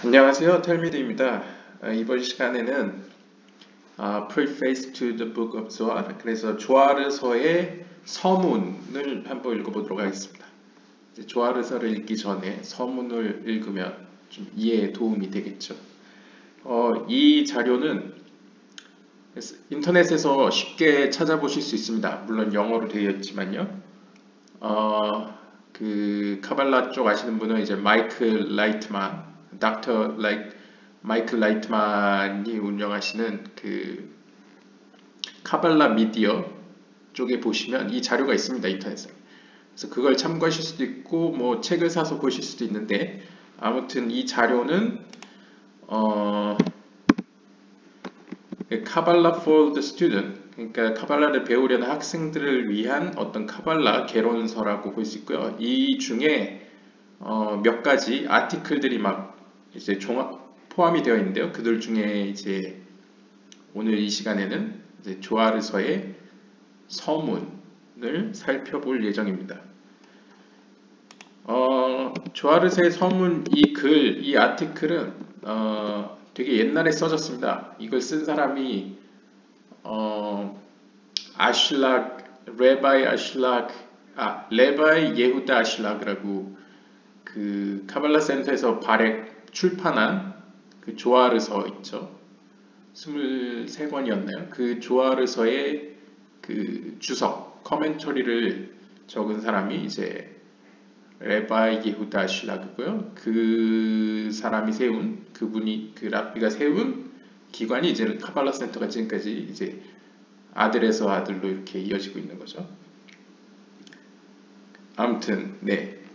안녕하세요, 텔미드입니다. 이번 시간에는 Preface to the Book of Zohar, 그래서 조아르서의 서문을 한번 읽어보도록 하겠습니다. 조아르서를 읽기 전에 서문을 읽으면 좀 이해에 도움이 되겠죠. 이 자료는 인터넷에서 쉽게 찾아보실 수 있습니다. 물론 영어로 되어 있지만요. 그 카발라 쪽 아시는 분은 이제 마이클 라이트만이 운영하시는 그 카발라 미디어 쪽에 보시면 이 자료가 있습니다, 인터넷에. 그래서 그걸 참고하실 수도 있고 뭐 책을 사서 보실 수도 있는데, 아무튼 이 자료는 카발라 for the student, 그러니까 카발라를 배우려는 학생들을 위한 어떤 카발라 개론서라고 볼 수 있고요. 이 중에 몇 가지 아티클들이 막 이제 포함이 되어 있는데요. 그들 중에 이제 오늘 이 시간에는 이제 조아르서의 서문을 살펴볼 예정입니다. 조아르서의 서문 이 아티클은 되게 옛날에 써졌습니다. 이걸 쓴 사람이 레바이 예후다 아슐락이라고 그 카발라 센터에서 출판한 그 조아르서 있죠. 23권이었나요? 그 조아르서의 그 주석, 커멘터리를 적은 사람이 이제 레바이 예후다 아슐락이고요. 그 랍비가 세운 기관이 이제 카발라 센터가 지금까지 이제 아들에서 아들로 이렇게 이어지고 있는 거죠. 아무튼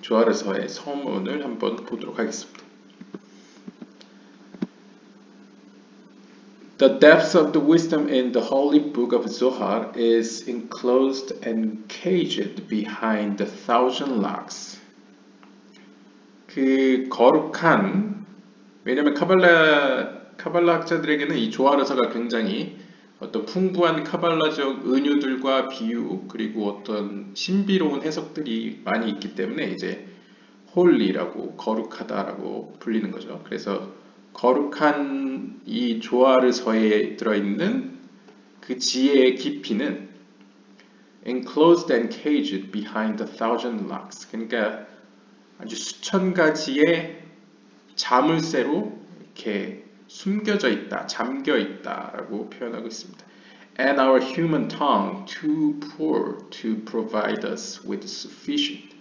조아르서의 서문을 한번 보도록 하겠습니다. The depth of the wisdom in the holy book of Zohar is enclosed and caged behind the thousand locks. 그 거룩한, 왜냐면 카발라 학자들에게는 이 조아르서가 굉장히 어떤 풍부한 카발라적 은유들과 비유, 그리고 어떤 신비로운 해석들이 많이 있기 때문에 이제 홀리라고, 거룩하다라고 불리는 거죠. 그래서 거룩한 이 조아르서에 들어있는 그 지혜의 깊이는 enclosed and caged behind the thousand locks, 그러니까 아주 수천 가지의 자물쇠로 이렇게 숨겨져 있다, 잠겨 있다라고 표현하고 있습니다. And our human tongue too poor to provide us with sufficient.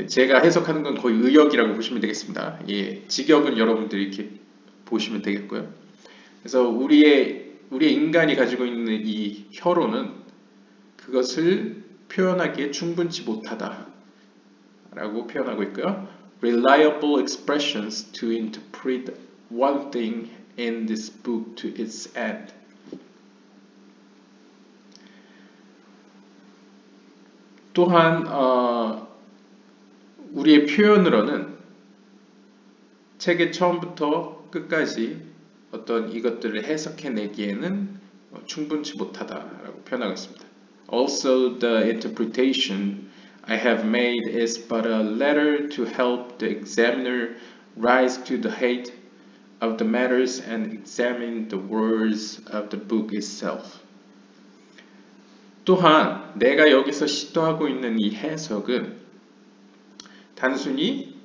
제가 해석하는 건 거의 의역이라고 보시면 되겠습니다. 직역은 여러분들이 이렇게 보시면 되겠고요. 그래서 우리의 인간이 가지고 있는 이 혀로는 그것을 표현하기에 충분치 못하다라고 표현하고 있고요. Reliable expressions to interpret one thing in this book to its end. 또한 우리의 표현으로는 책의 처음부터 끝까지 어떤 이것들을 해석해내기에는 충분치 못하다라고 표현하고 있습니다. Also, the interpretation I have made is but a letter to help the examiner rise to the height of the matters and examine the words of the book itself. 또한 내가 여기서 시도하고 있는 이 해석은 단순히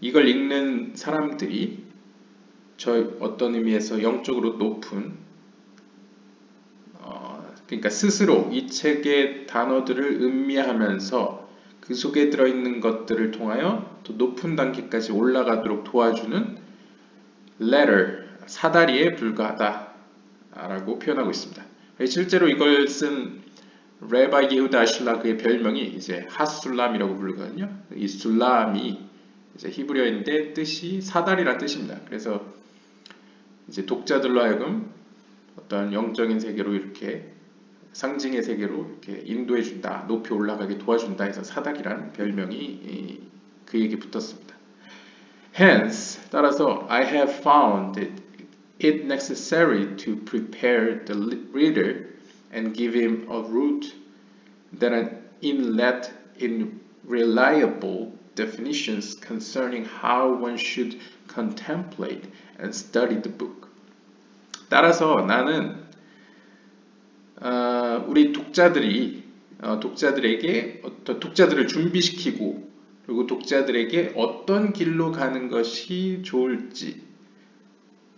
이걸 읽는 사람들이 어떤 의미에서 영적으로 높은, 그러니까 스스로 이 책의 단어들을 음미하면서 그 속에 들어있는 것들을 통하여 더 높은 단계까지 올라가도록 도와주는 letter, 사다리에 불과하다라고 표현하고 있습니다. 실제로 이걸 쓴 레바이 예후다 아슐락의 별명이 이제 핫술람이라고 부르거든요. 이 술람이 이제 히브리어인데 뜻이 사다리란 뜻입니다. 그래서 이제 독자들로 하여금 어떤 영적인 세계로 이렇게 상징의 세계로 이렇게 인도해 준다, 높이 올라가게 도와준다 해서 사다리란 별명이 그에게 붙었습니다. Hence, 따라서 I have found it necessary to prepare the reader and give him a route that an inlet in reliable definitions concerning how one should contemplate and study the book. 따라서 나는 우리 독자들에게 어떤 독자들을 준비시키고 그리고 독자들에게 어떤 길로 가는 것이 좋을지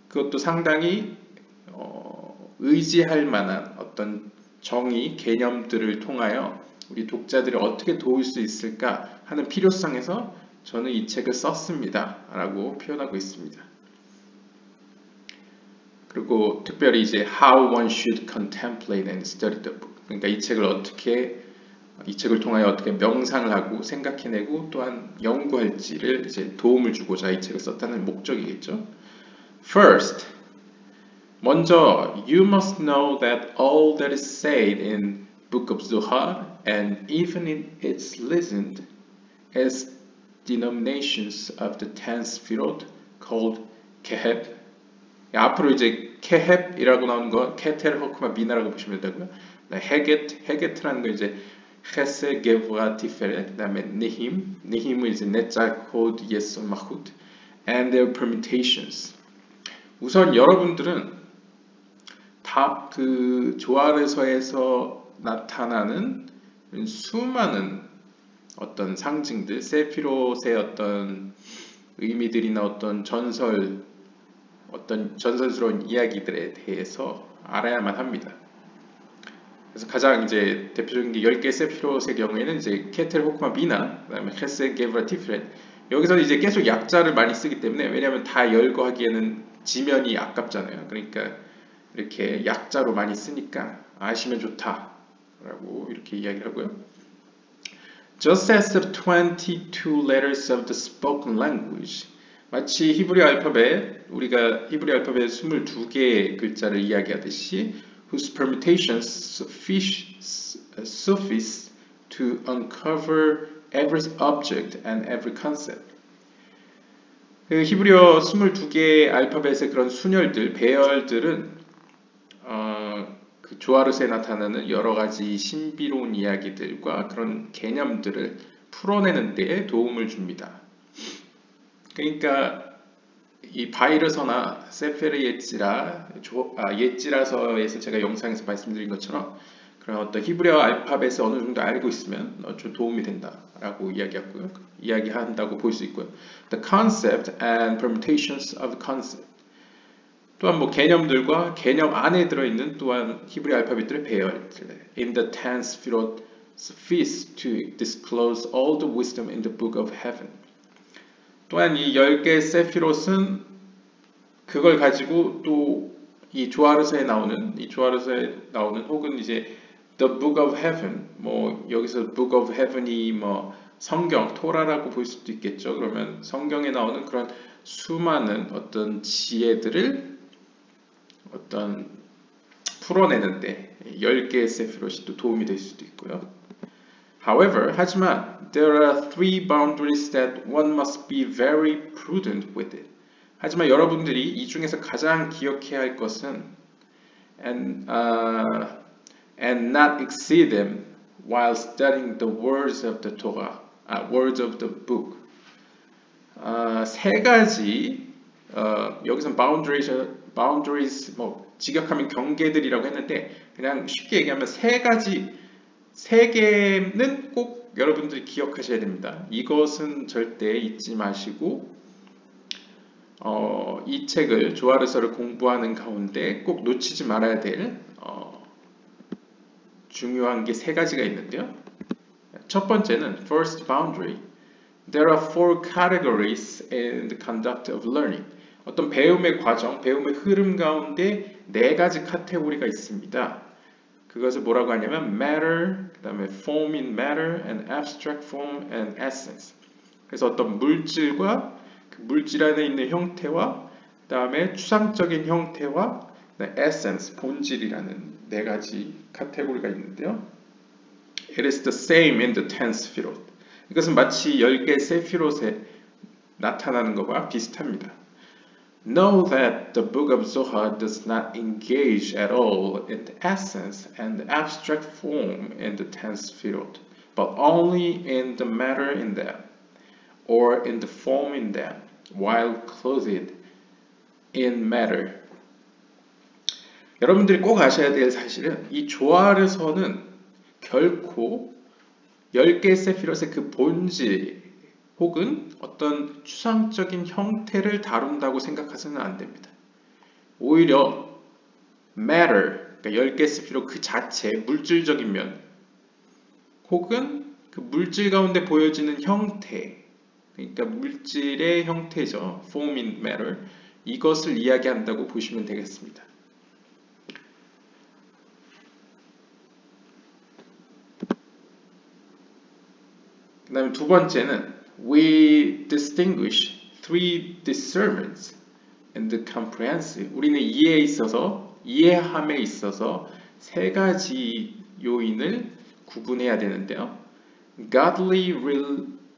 그것도 상당히 의지할 만한 어떤 정의, 개념들을 통하여 우리 독자들을 어떻게 도울 수 있을까 하는 필요성에서 저는 이 책을 썼습니다 라고 표현하고 있습니다. 그리고 특별히 이제 how one should contemplate and study the book. 그러니까 이 책을 통하여 어떻게 명상을 하고 생각해내고 또한 연구할지를 이제 도움을 주고자 이 책을 썼다는 목적이겠죠. First, 먼저 you must know that all that is said in Book of Zohar and even in its listened as denominations of the 10 Sfirot called Keheb. 앞으로 이제 Keheb이라고 나오는 거 케텔, 호크마, 미나라고 보시면 되고요. 헤게트라는 거 이제 헤세, 게브라, 티페렛, 그다음에 네힘은 이제 네짤, 호드, 예스, 마훗, and their permutations. 우선 여러분들은 다 그 조아르서에서 나타나는 수많은 어떤 상징들, 세피롯의 어떤 의미들이나 어떤 전설스러운 이야기들에 대해서 알아야만 합니다. 그래서 가장 이제 대표적인 게 10개 세피롯의 경우에는 이제 케텔, 호크마, 미나, 그다음에 헤세, 게브라, 티프렛. 여기서는 이제 계속 약자를 많이 쓰기 때문에 왜냐하면 다 열거하기에는 지면이 아깝잖아요. 그러니까 이렇게 약자로 많이 쓰니까 아시면 좋다라고 이렇게 이야기를 하고요. Just as the 22 letters of the spoken language 마치 히브리 알파벳, 우리가 히브리 알파벳 22개의 글자를 이야기하듯이 whose permutations suffice to uncover every object and every concept. 그 히브리어 22개의 알파벳의 그런 순열들, 배열들은 그 조아르스에 나타나는 여러 가지 신비로운 이야기들과 그런 개념들을 풀어내는 데에 도움을 줍니다. 그러니까 이 바이르서나 세페르 예찌라서에서 제가 영상에서 말씀드린 것처럼 그런 어떤 히브리어 알파벳을 어느 정도 알고 있으면 좀 도움이 된다라고 이야기한다고 볼 수 있고요. The concept and permutations of the concept. 또한 뭐 개념들과 개념 안에 들어있는 또한 히브리 알파벳들의 배열들. In the 10 Sfirot suffice to disclose all the wisdom in the book of heaven. 또한 이 10개의 세피롯은 그걸 가지고 또 이 조아르서에 나오는 혹은 이제 The Book of Heaven 뭐 여기서 Book of Heaven이 뭐 성경, 토라라고 볼 수도 있겠죠. 그러면 성경에 나오는 그런 수많은 어떤 지혜들을 어떤 풀어내는데 10개의 세피롯이 또 도움이 될 수도 있고요. However, 하지만 there are three boundaries that one must be very prudent with it. 하지만 여러분들이 이 중에서 가장 기억해야 할 것은 and not exceed them while studying the words of the Torah, words of the book. 세 가지 여기서 boundaries 뭐 직역하면 경계들이라고 했는데 그냥 쉽게 얘기하면 세 개는 꼭 여러분들이 기억하셔야 됩니다. 이것은 절대 잊지 마시고 이 책을 조아르서를 공부하는 가운데 꼭 놓치지 말아야 될 중요한 게 세 가지가 있는데요. 첫 번째는 first boundary. There are four categories in the conduct of learning. 어떤 배움의 과정, 배움의 흐름 가운데 네 가지 카테고리가 있습니다. 그것을 뭐라고 하냐면 matter, 그 다음에 form in matter, and abstract form and essence. 그래서 어떤 물질과 그 물질 안에 있는 형태와 그 다음에 추상적인 형태와 essence, 본질이라는 네 가지 카테고리가 있는데요. It is the same in the 10 Sfirot. 이것은 마치 10개 세피롯에 나타나는 것과 비슷합니다. Know that the book of Zohar does not engage at all in the essence and the abstract form in the 10 Sfirot, but only in the matter in them. or in the foam in them, while clothed in matter. 여러분들이 꼭 아셔야 될 사실은 이 조아르서는 결코 10개의 세피롯의 그 본질 혹은 어떤 추상적인 형태를 다룬다고 생각하시면 안 됩니다. 오히려 matter, 그러니까 10개의 세피롯 그 자체, 물질적인 면 혹은 그 물질 가운데 보여지는 형태, 그러니까 물질의 형태죠. form in matter, 이것을 이야기한다고 보시면 되겠습니다. 그 다음에 두 번째는 we distinguish three discernments and comprehensive. 우리는 이해함에 있어서 세 가지 요인을 구분해야 되는데요. Godly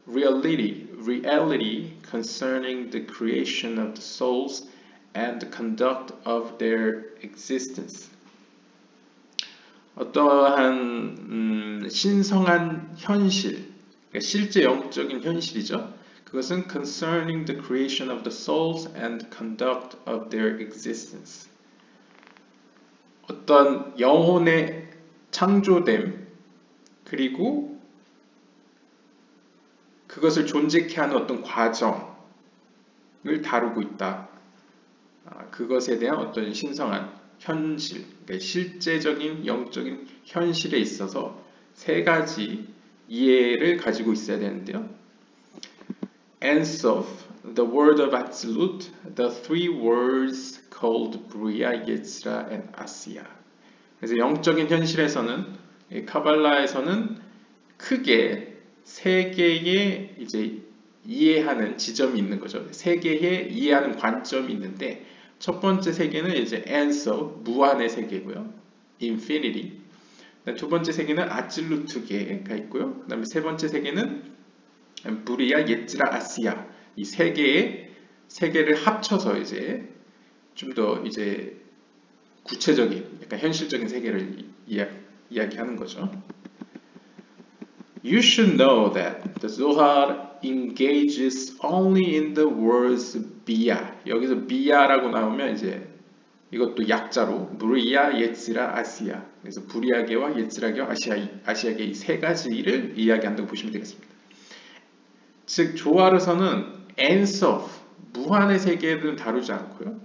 reality concerning the creation of the souls and the conduct of their existence. 어떠한 신성한 현실, 그러니까 실제 영적인 현실이죠. 그것은 concerning the creation of the souls and conduct of their existence. 어떤 영혼의 창조됨 그리고 그것을 존재케 하는 어떤 과정을 다루고 있다. 그것에 대한 어떤 신성한 현실, 그러니까 실제적인 영적인 현실에 있어서 세 가지 이해를 가지고 있어야 되는데요. Ensof, the word of absolute, the three words called Bria, Yetzira, and Asiya. 그래서 영적인 현실에서는 카발라에서는 크게 세 개의 이제 이해하는 지점이 있는 거죠. 세 개의 이해하는 관점이 있는데 첫 번째 세계는 이제 Ensof, 무한의 세계고요. Infinity. 두 번째 세계는 아찔루트계가 있고요. 그 다음에 세 번째 세계는 브리아, 예츠라, 아시아. 이 세 개의 세계를 합쳐서 이제 좀 더 이제 구체적인, 약간 현실적인 세계를 이야기하는 거죠. You should know that the Zohar engages only in the words 비야. 여기서 비야라고 나오면 이제 이것도 약자로 브리야, 예츠라, 아시아. 그래서 브리아계와 예츠라계와 아시아계 이 세 가지를 이야기한다고 보시면 되겠습니다. 즉 조아르서는 엔소프, 무한의 세계를 다루지 않고요.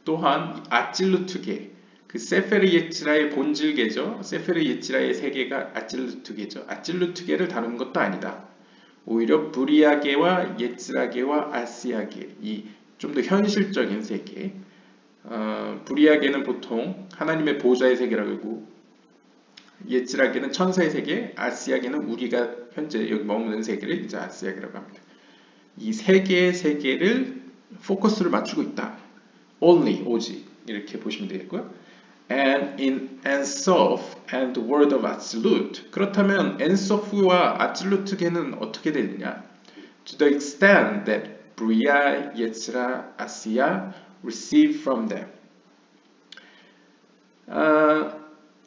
또한 아찔루트계, 그 세페르 예츠라의 본질계죠. 세페르 예츠라의 세계가 아찔루트계죠. 아찔루트계를 다루는 것도 아니다. 오히려 브리아계와 예츠라계와 아시아계, 이 좀 더 현실적인 세계, 브리아계는 보통 하나님의 보좌의 세계라고 하고 예츠라계는 천사의 세계, 아시아계는 우리가 현재 여기 머무는 세계를 이제 아시아계라고 합니다. 이 세 개의 세계를 포커스를 맞추고 있다. Only, 오직 이렇게 보시면 되겠고요. And in Ensof and the word of absolute. 그렇다면 Ensof와 absolute계는 어떻게 되느냐? To the extent that Bria, Yetzira, Asiya receive from them.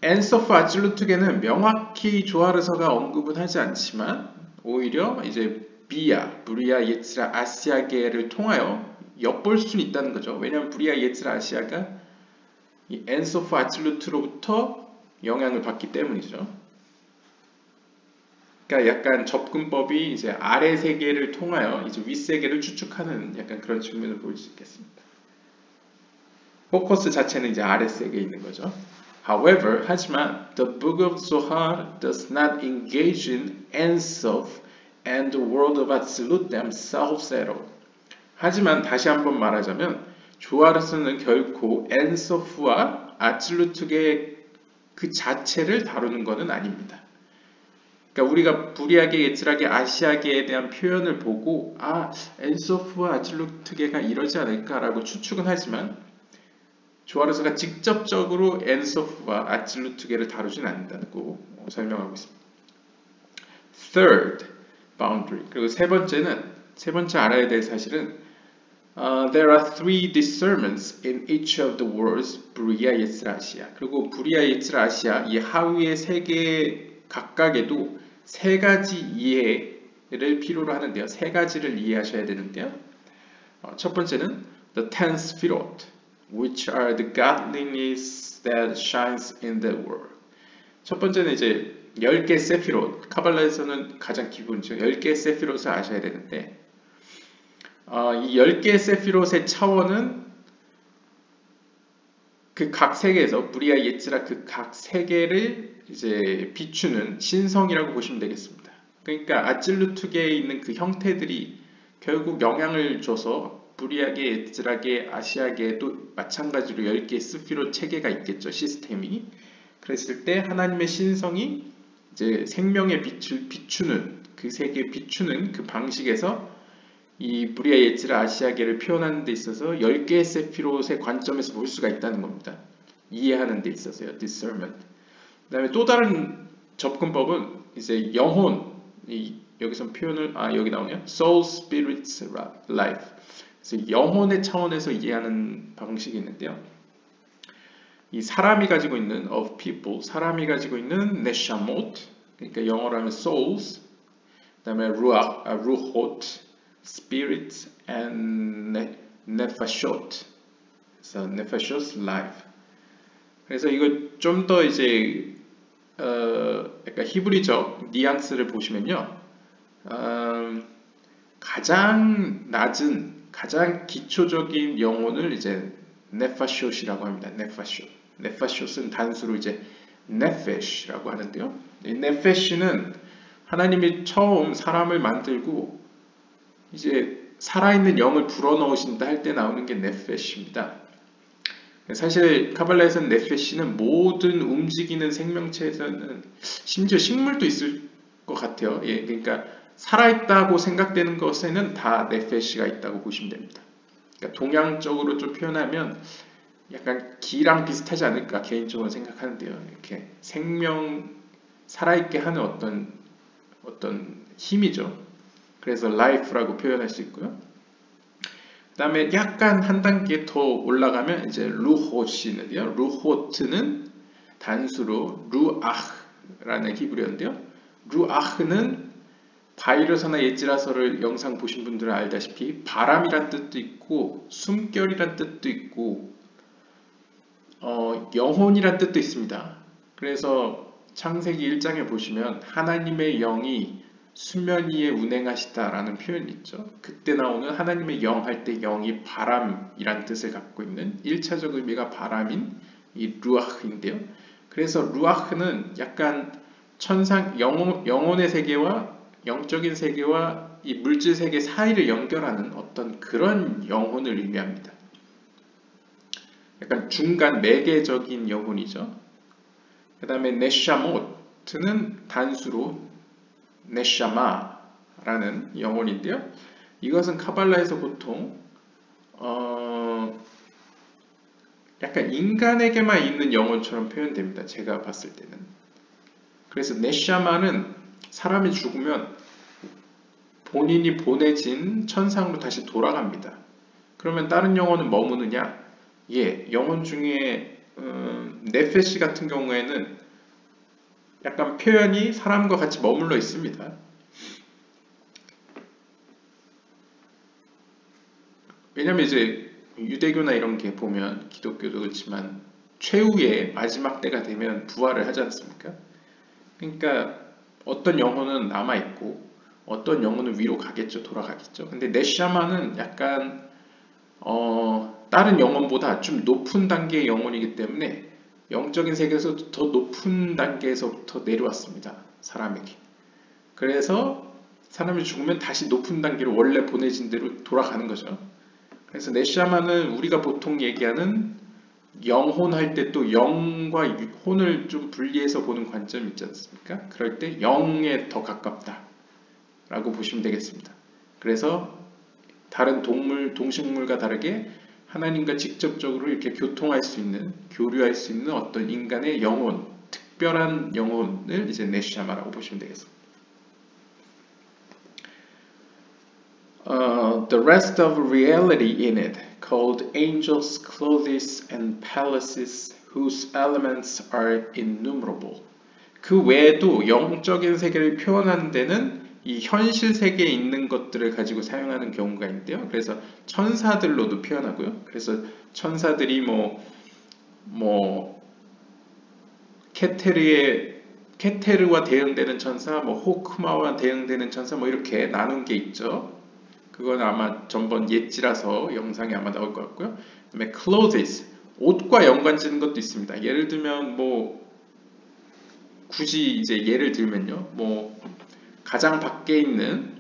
엔소프 아찔루트계는 명확히 조아르서가 언급은 하지 않지만 오히려 이제 비야, 브리아, 예츠라, 아시아계를 통하여 엿볼 수는 있다는 거죠. 왜냐하면 브리아, 예츠라, 아시아가 이 엔소프 아찔루트로부터 영향을 받기 때문이죠. 그러니까 약간 접근법이 이제 아래 세계를 통하여 이제 윗 세계를 추측하는 약간 그런 측면을 보일 수 있겠습니다. 포커스 자체는 이제 아래 세계에 있는 거죠. However, 하지만 the book of Zohar does not engage in Ensof and the world of Absolute themselves at all. 하지만 다시 한번 말하자면 조아르서는 결코 엔소프와 아찔루트계 그 자체를 다루는 것은 아닙니다. 그러니까 우리가 브리아계, 예츠라계, 아시아계에 대한 표현을 보고 엔소프와 아찔루트계가 이러지 않을까라고 추측은 하지만 조아르서가 직접적으로 엔소프와 아찔루트계를 다루진 않는다고 설명하고 있습니다. Third, boundary. 그리고 세 번째 알아야 될 사실은 there are three discernments in each of the words 브리아, 예츠라, 아시아. 그리고 브리아, 예츠라, 아시아 이 하위의 세 개 각각에도 세 가지 이해의 가지를 필요로 하는데요. 세 가지를 이해하셔야 되는데요. 첫 번째는 the ten sefirot, which are the godliness that shines in the world. 첫 번째는 이제 10개 세피롯, 카발라에서는 가장 기본이죠. 10개 세피롯을 아셔야 되는데 이 10개 세피롯의 차원은 그 각 세계에서 브리아 예츠라 그 각 세계를 이제 비추는 신성이라고 보시면 되겠습니다. 그러니까 아찔루트계에 있는 그 형태들이 결국 영향을 줘서 브리아계, 예츠라계, 아시아계에도 마찬가지로 10개의 스피롯 체계가 있겠죠. 시스템이. 그랬을 때 하나님의 신성이 이제 생명의 빛을 비추는 그 세계에 비추는 그 방식에서 이 브리아 예츠라 아시아계를 표현하는 데 있어서 10개의 세피롯의 관점에서 볼 수가 있다는 겁니다. 이해하는 데 있어서요. discernment. 그 다음에 또 다른 접근법은 이제 영혼, 여기서 표현을 여기 나오네요. soul, spirit, life. 그래서 영혼의 차원에서 이해하는 방식이 있는데요. 이 사람이 가지고 있는 of people, 사람이 가지고 있는 neshamot, 그러니까 영어로 하면 souls, 그 다음에 ruhot, spirit, and nefashot. 그래서 nefashot, life. 그래서 이거 좀 더 이제 약간 히브리적 뉘앙스를 보시면요, 가장 낮은, 가장 기초적인 영혼을 이제 네파숏이라고 합니다. 네파숏은 단수로 이제 네페시라고 하는데요. 이 네페시는 하나님이 처음 사람을 만들고 이제 살아있는 영을 불어넣으신다 할 때 나오는 게 네페시입니다. 사실 카발라에서는 네페시는 모든 움직이는 생명체에서는 심지어 식물도 있을 것 같아요. 예, 그러니까 살아있다고 생각되는 것에는 다 네페시가 있다고 보시면 됩니다. 그러니까 동양적으로 좀 표현하면 약간 기랑 비슷하지 않을까 개인적으로 생각하는데요. 이렇게 생명 살아있게 하는 어떤 힘이죠. 그래서 life라고 표현할 수 있고요. 그 다음에 약간 한 단계 더 올라가면 이제 루호시 있는데요. 루호트는 단수로 루아흐라는 히브리어인데요. 루아흐는 바이러서나 예지라서를 영상 보신 분들은 알다시피 바람이란 뜻도 있고 숨결이란 뜻도 있고 영혼이란 뜻도 있습니다. 그래서 창세기 1장에 보시면 하나님의 영이 수면 위에 운행하시다라는 표현이 있죠. 그때 나오는 하나님의 영 할 때 영이 바람이란 뜻을 갖고 있는 1차적 의미가 바람인 이 루아흐인데요. 그래서 루아흐는 약간 영혼의 세계와 영적인 세계와 이 물질 세계 사이를 연결하는 어떤 그런 영혼을 의미합니다. 약간 중간 매개적인 영혼이죠. 그 다음에 네샤모트는 단수로 네샤마라는 영혼인데요. 이것은 카발라에서 보통 약간 인간에게만 있는 영혼처럼 표현됩니다. 제가 봤을 때는. 그래서 네샤마는 사람이 죽으면 본인이 보내진 천상으로 다시 돌아갑니다. 그러면 다른 영혼은 머무느냐? 예, 영혼 중에 네페시 같은 경우에는 약간 표현이 사람과 같이 머물러 있습니다. 왜냐면 이제 유대교나 이런 게 보면 기독교도 그렇지만 최후의 마지막 때가 되면 부활을 하지 않습니까? 그러니까 어떤 영혼은 남아있고 어떤 영혼은 위로 가겠죠. 돌아가겠죠. 근데 네샤마는 약간 다른 영혼보다 좀 높은 단계의 영혼이기 때문에 영적인 세계에서 더 높은 단계에서부터 내려왔습니다. 사람에게. 그래서 사람이 죽으면 다시 높은 단계로 원래 보내진 대로 돌아가는 거죠. 그래서 네샤마는 우리가 보통 얘기하는 영혼 할 때 또 영과 혼을 좀 분리해서 보는 관점이 있지 않습니까? 그럴 때 영에 더 가깝다 라고 보시면 되겠습니다. 그래서 다른 동식물과 다르게 하나님과 직접적으로 이렇게 교통할 수 있는, 교류할 수 있는 어떤 인간의 영혼, 특별한 영혼을 이제 네샤마라고 보시면 되겠습니다. The rest of reality in it, called angels, clothes, and palaces, whose elements are innumerable. 그 외에도 영적인 세계를 표현하는 데는 이 현실 세계에 있는 것들을 가지고 사용하는 경우가 있는데요. 그래서 천사들로도 표현하고요. 그래서 천사들이 케테르와 대응되는 천사, 호크마와 대응되는 천사, 이렇게 나눈 게 있죠. 그건 아마 전번 예지라서 영상에 아마 나올 것 같고요. 그다음에 clothes, 옷과 연관짓는 것도 있습니다. 예를 들면 굳이 이제 예를 들면요, 가장 밖에 있는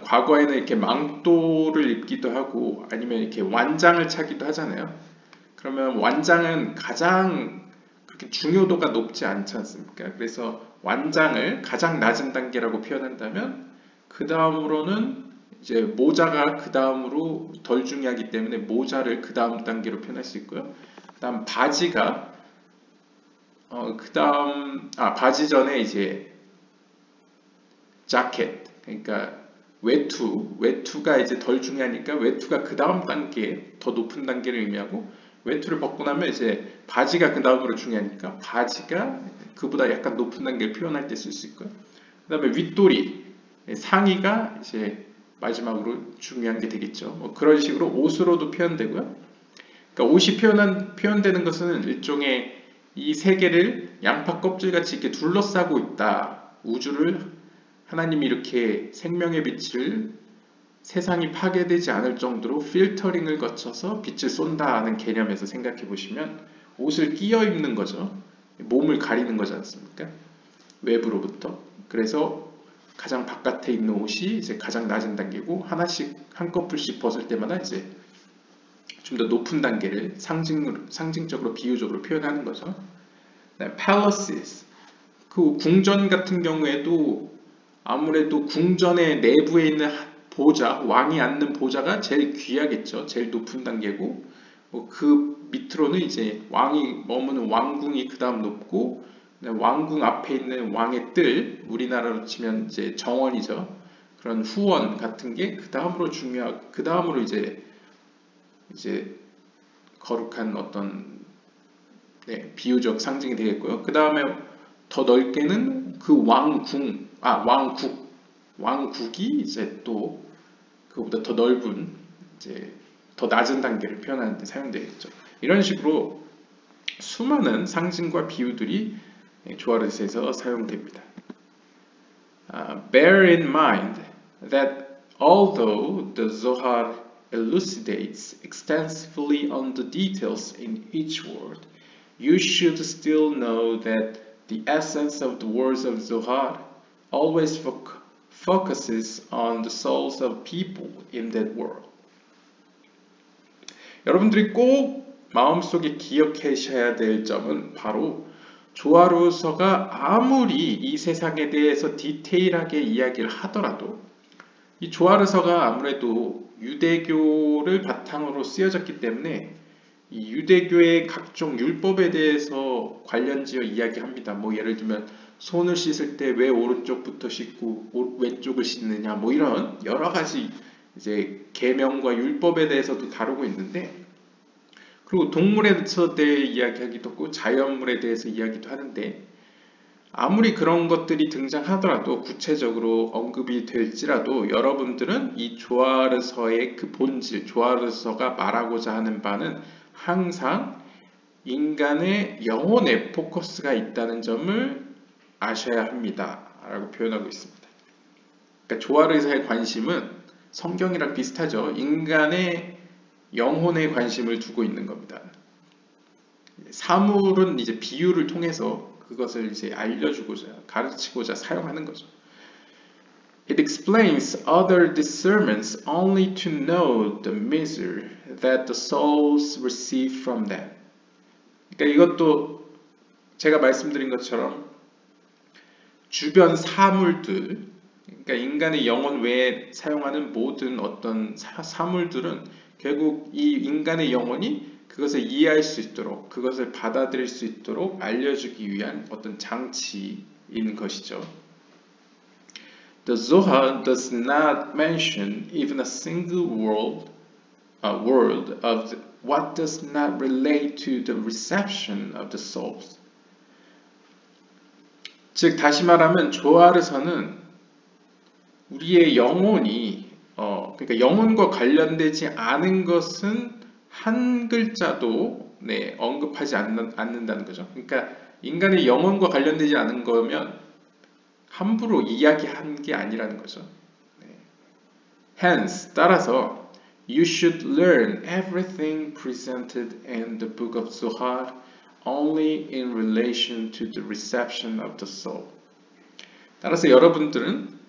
과거에는 이렇게 망토를 입기도 하고 아니면 이렇게 완장을 차기도 하잖아요. 그러면 완장은 가장 그렇게 중요도가 높지 않지 않습니까? 그래서 완장을 가장 낮은 단계라고 표현한다면 그 다음으로는 이제 모자가 그 다음으로 덜 중요하기 때문에 모자를 그 다음 단계로 표현할 수 있고요. 그 다음 바지가 바지 전에 이제 자켓, 그러니까 외투가 이제 덜 중요하니까 외투가 그 다음 단계, 더 높은 단계를 의미하고, 외투를 벗고 나면 이제 바지가 그 다음으로 중요하니까 바지가 그보다 약간 높은 단계를 표현할 때 쓸 수 있고요. 그 다음에 윗도리, 상의가 이제 마지막으로 중요한 게 되겠죠. 그런 식으로 옷으로도 표현되고요. 그러니까 옷이 표현되는 것은 일종의 이 세계를 양파 껍질같이 이렇게 둘러싸고 있다. 우주를 하나님이 이렇게 생명의 빛을 세상이 파괴되지 않을 정도로 필터링을 거쳐서 빛을 쏜다는 개념에서 생각해 보시면 옷을 끼어 입는 거죠. 몸을 가리는 거지 않습니까? 외부로부터. 그래서 가장 바깥에 있는 옷이 이제 가장 낮은 단계고, 하나씩 한꺼풀씩 벗을 때마다 이제 좀 더 높은 단계를 상징적으로 비유적으로 표현하는 거죠. palaces, 그 궁전 같은 경우에도 아무래도 궁전의 내부에 있는 보좌, 왕이 앉는 보좌가 제일 귀하겠죠. 제일 높은 단계고, 그 밑으로는 이제 왕이 머무는 왕궁이 그 다음 높고, 왕궁 앞에 있는 왕의 뜰, 우리나라로 치면 이제 정원이죠. 그런 후원 같은 게 그 다음으로 그 다음으로 이제 거룩한 어떤 비유적 상징이 되겠고요. 그 다음에 더 넓게는 그 왕국이 이제 또 그보다 더 넓은 이제 더 낮은 단계를 표현하는 데 사용되겠죠. 이런 식으로 수많은 상징과 비유들이 조아르스에서 사용됩니다. Bear in mind that although the Zohar elucidates extensively on the details in each word, you should still know that the essence of the words of Zohar always focuses on the souls of people in that world. 여러분들이 꼭 마음속에 기억하셔야 될 점은 바로 조아르서가 아무리 이 세상에 대해서 디테일하게 이야기를 하더라도 이 조아르서가 아무래도 유대교를 바탕으로 쓰여졌기 때문에 이 유대교의 각종 율법에 대해서 관련지어 이야기합니다. 예를 들면 손을 씻을 때 왜 오른쪽부터 씻고 왼쪽을 씻느냐, 이런 여러 가지 이제 계명과 율법에 대해서도 다루고 있는데, 그리고 동물에 대해 이야기하기도 하고 자연물에 대해서 이야기도 하는데, 아무리 그런 것들이 등장하더라도 구체적으로 언급이 될지라도 여러분들은 이 조아르서의 그 본질, 조아르서가 말하고자 하는 바는 항상 인간의 영혼에 포커스가 있다는 점을 아셔야 합니다 라고 표현하고 있습니다. 그러니까 조아르서의 관심은 성경이랑 비슷하죠. 인간의 영혼에 관심을 두고 있는 겁니다. 사물은 이제 비유를 통해서 그것을 이제 알려주고자, 가르치고자 사용하는 거죠. It explains other discernments only to know the measure that the souls receive from them. 그러니까 이것도 제가 말씀드린 것처럼 주변 사물들, 그러니까 인간의 영혼 외에 사용하는 모든 어떤 사물들은 결국 이 인간의 영혼이 그것을 이해할 수 있도록, 그것을 받아들일 수 있도록 알려주기 위한 어떤 장치인 것이죠. The Zohar does not mention even a single word of what does not relate to the reception of the souls. 즉 다시 말하면 조아르서는 우리의 영혼이 그러니까 영혼과 관련되지 않은 것은 한 글자도 언급하지 않는다는 거죠. 그러니까 인간의 영혼과 관련되지 않은 거면 함부로 이야기한 게 아니라는 거죠. Hence, 따라서 you should learn everything presented in the book of Zohar only in relation to the reception of the soul. 따라서 여러분들은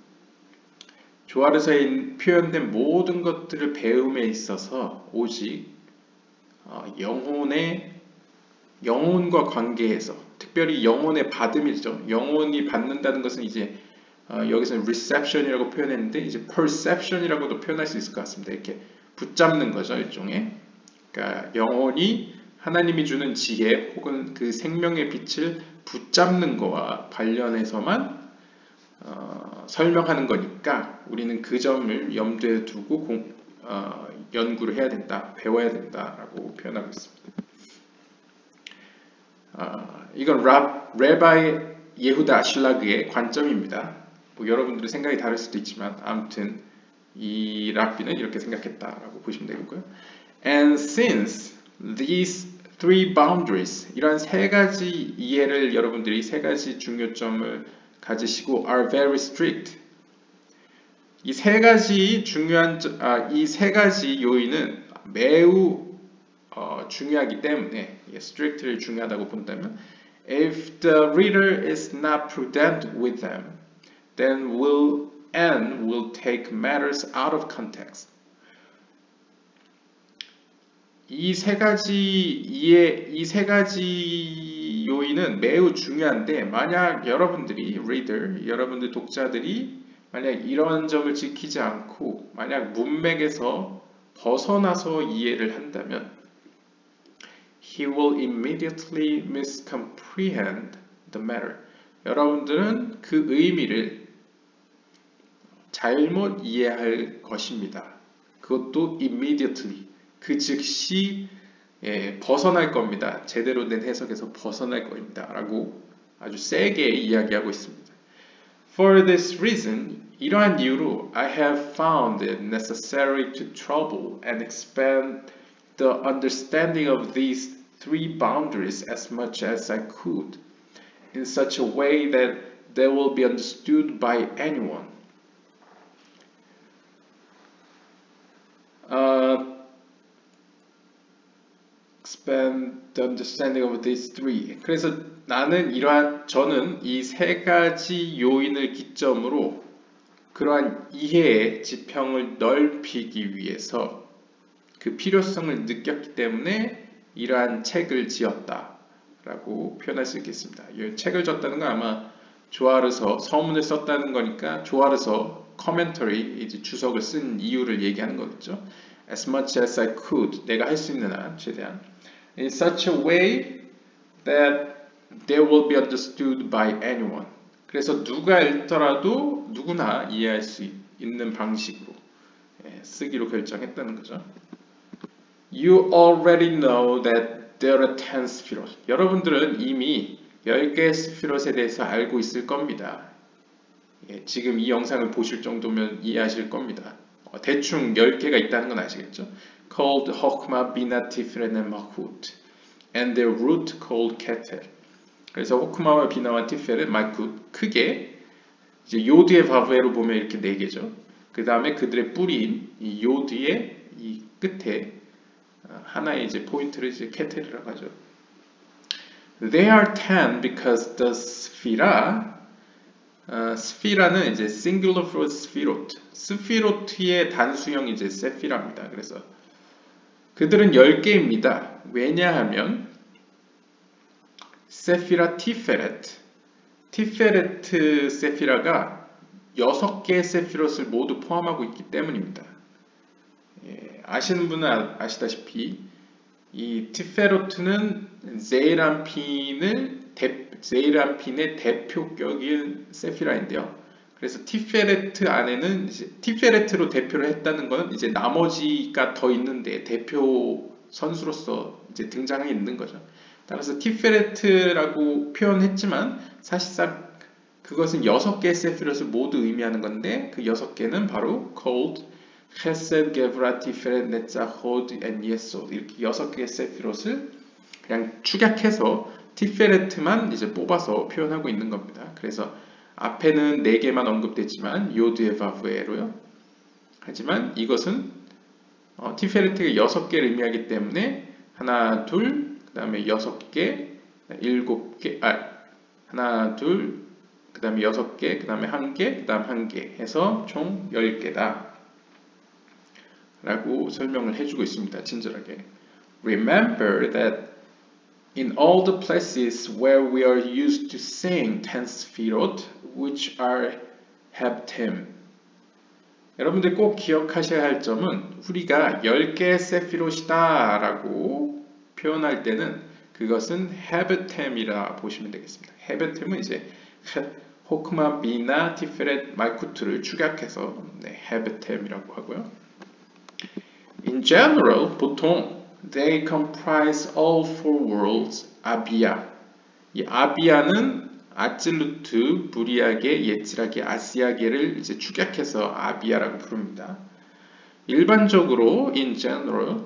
조아르서에 표현된 모든 것들을 배움에 있어서 오직 영혼과 관계에서 특별히 영혼의 받음이죠. 영혼이 받는다는 것은 이제 여기서는 reception이라고 표현했는데 이제 perception이라고도 표현할 수 있을 것 같습니다. 이렇게 붙잡는 거죠, 일종의. 그러니까 영혼이 하나님이 주는 지혜 혹은 그 생명의 빛을 붙잡는 거와 관련해서만 설명하는 거니까 우리는 그 점을 염두에 두고 연구를 해야 된다, 배워야 된다라고 표현하고 있습니다. 이건 레바이 예후다 아슐라그의 관점입니다. 뭐 여러분들의 생각이 다를 수도 있지만 아무튼 이 랍비는 이렇게 생각했다라고 보시면 되겠고요. And since these three boundaries, 이러한 세 가지 이해를 여러분들이 세 가지 중요점을 가지시고 are very strict. 이 세 가지 이 세 가지 요인은 매우 중요하기 때문에 strictly 중요하다고 본다면 if the reader is not prudent with them, then will take matters out of context. 이 세 가지 요인은 매우 중요한데 만약 여러분들이 여러분들 독자들이 만약 이러한 점을 지키지 않고 만약 문맥에서 벗어나서 이해를 한다면 he will immediately miscomprehend the matter. 여러분들은 그 의미를 잘못 이해할 것입니다. 그것도 immediately. 그 즉시 벗어날 겁니다. 제대로 된 해석에서 벗어날 겁니다. 라고 아주 세게 이야기하고 있습니다. For this reason, 이러한 이유로 I have found it necessary to trouble and expand the understanding of these three boundaries as much as I could, in such a way that they will be understood by anyone. Expand the understanding of these three. 그래서 저는 이 세 가지 요인을 기점으로 그러한 이해의 지평을 넓히기 위해서 그 필요성을 느꼈기 때문에 이러한 책을 지었다라고 표현할 수 있겠습니다. 이 책을 지었다는 건 아마 조아르서 서문을 썼다는 거니까 조아르서 커멘터리 이제 주석을 쓴 이유를 얘기하는 거겠죠. As much as I could, 내가 할 수 있는 한 최대한. In such a way that they will be understood by anyone. 그래서 누가 읽더라도 누구나 이해할 수 있는 방식으로 쓰기로 결정했다는 거죠. You already know that there are 10 스피롯. 여러분들은 이미 10개의 스피롯에 대해서 알고 있을 겁니다. 지금 이 영상을 보실 정도면 이해하실 겁니다. 대충 10개가 있다는 건 아시겠죠? Called Hokmah, Binah, Tiferet, and Malkut, and their root called Keter. 그래서 호크마와 비나와 티페렛, 말쿰 크게 이제 요드의 바브에로 보면 이렇게 4개죠. 그 다음에 그들의 뿌리인 이 요드의 이 끝에 하나의 이제 포인트를 이제 케텔이라고 하죠. They are 10 because the 스피라는 이제 singular for 스피로트, 스피로트의 단수형 이제 세피라입니다. 그래서 그들은 10개입니다. 왜냐하면 세피라 티페레트 세피라가 6개의 세피롯을 모두 포함하고 있기 때문입니다. 아시는 분은 아시다시피 이 티페로트는 제이란핀의 대표격인 세피라인데요. 그래서 티페레트 안에는 이제 티페레트로 대표를 했다는 것은 이제 나머지가 더 있는데 대표 선수로서 이제 등장해 있는 거죠. 따라서 티페레트라고 표현했지만 사실상 그것은 6개의 세피롯을 모두 의미하는 건데 그 6개는 바로 cold, chesed, gevurah, tiferet, netzach, hod, and yesod 이렇게 6개의 세피롯을 그냥 축약해서 티페레트만 이제 뽑아서 표현하고 있는 겁니다. 그래서 앞에는 4개만 언급됐지만 요드에 바브에로요. 하지만 이것은 티페레트가 6개를 의미하기 때문에 하나, 둘, 그 다음에 6개, 7개, 하나, 둘, 그 다음에 6개, 그 다음에 1개, 그 다음 1개 해서 총 10개다 라고 설명을 해주고 있습니다. 친절하게. Remember that in all the places where we are used to saying 10 sefirot, which are hebtem. 여러분들 꼭 기억하셔야 할 점은 우리가 10개의 세피롯이다 라고 표현할 때는 그것은 hebtem이라 보시면 되겠습니다. hebtem은 이제 호크마, 비나, 티페렛, 말쿠트를 축약해서 hebtem이라고 하고요. In general, 보통 They comprise all four worlds, 아비야. 이 아비야는 아찔루트, 부리아게, 예츠라게, 아시아게를 이제 축약해서 아비야라고 부릅니다. 일반적으로, in general,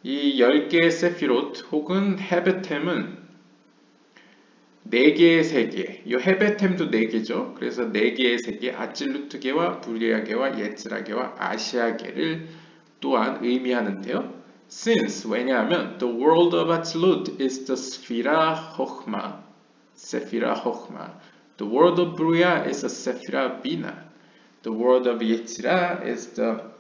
이 10개의 세피롯 혹은 헤베템은 4개의 세계, 이 헤베템도 4개죠. 그래서 4개의 세계, 아찔루트계와 부리아게와 예츠라게와 아시아게를 또한 의미하는데요. Since, 왜냐하면 the world of Atzilut is the Sefira Chochma, Sefira Chochma. The world of Bria is the Sefira Bina. The world of Yetzirah is the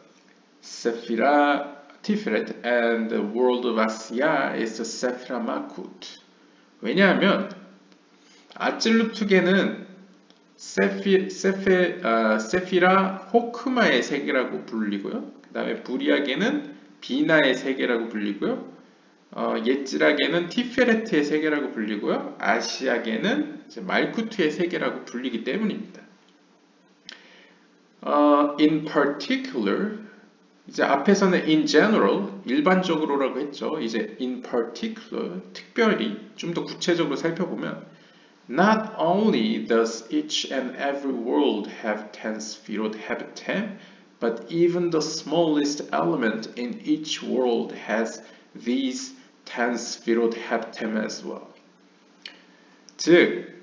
Sefira Tiferet, and the world of Asiya is the Sefira Malkut. 왜냐하면 아찔루트계는 세피라 호크마의 세계라고 불리고요. 그 다음에 부리아계는 비나의 세계라고 불리고요. 예츠라게는 티페레트의 세계라고 불리고요. 아시아게는 말쿠트의 세계라고 불리기 때문입니다. In particular, 이제 앞에서는 in general, 일반적으로라고 했죠. 이제 in particular, 특별히 좀 더 구체적으로 살펴보면 Not only does each and every world have 10 sefirot hebtem, but even the smallest element in each world has these 10 sefirot hebtem as well. 즉,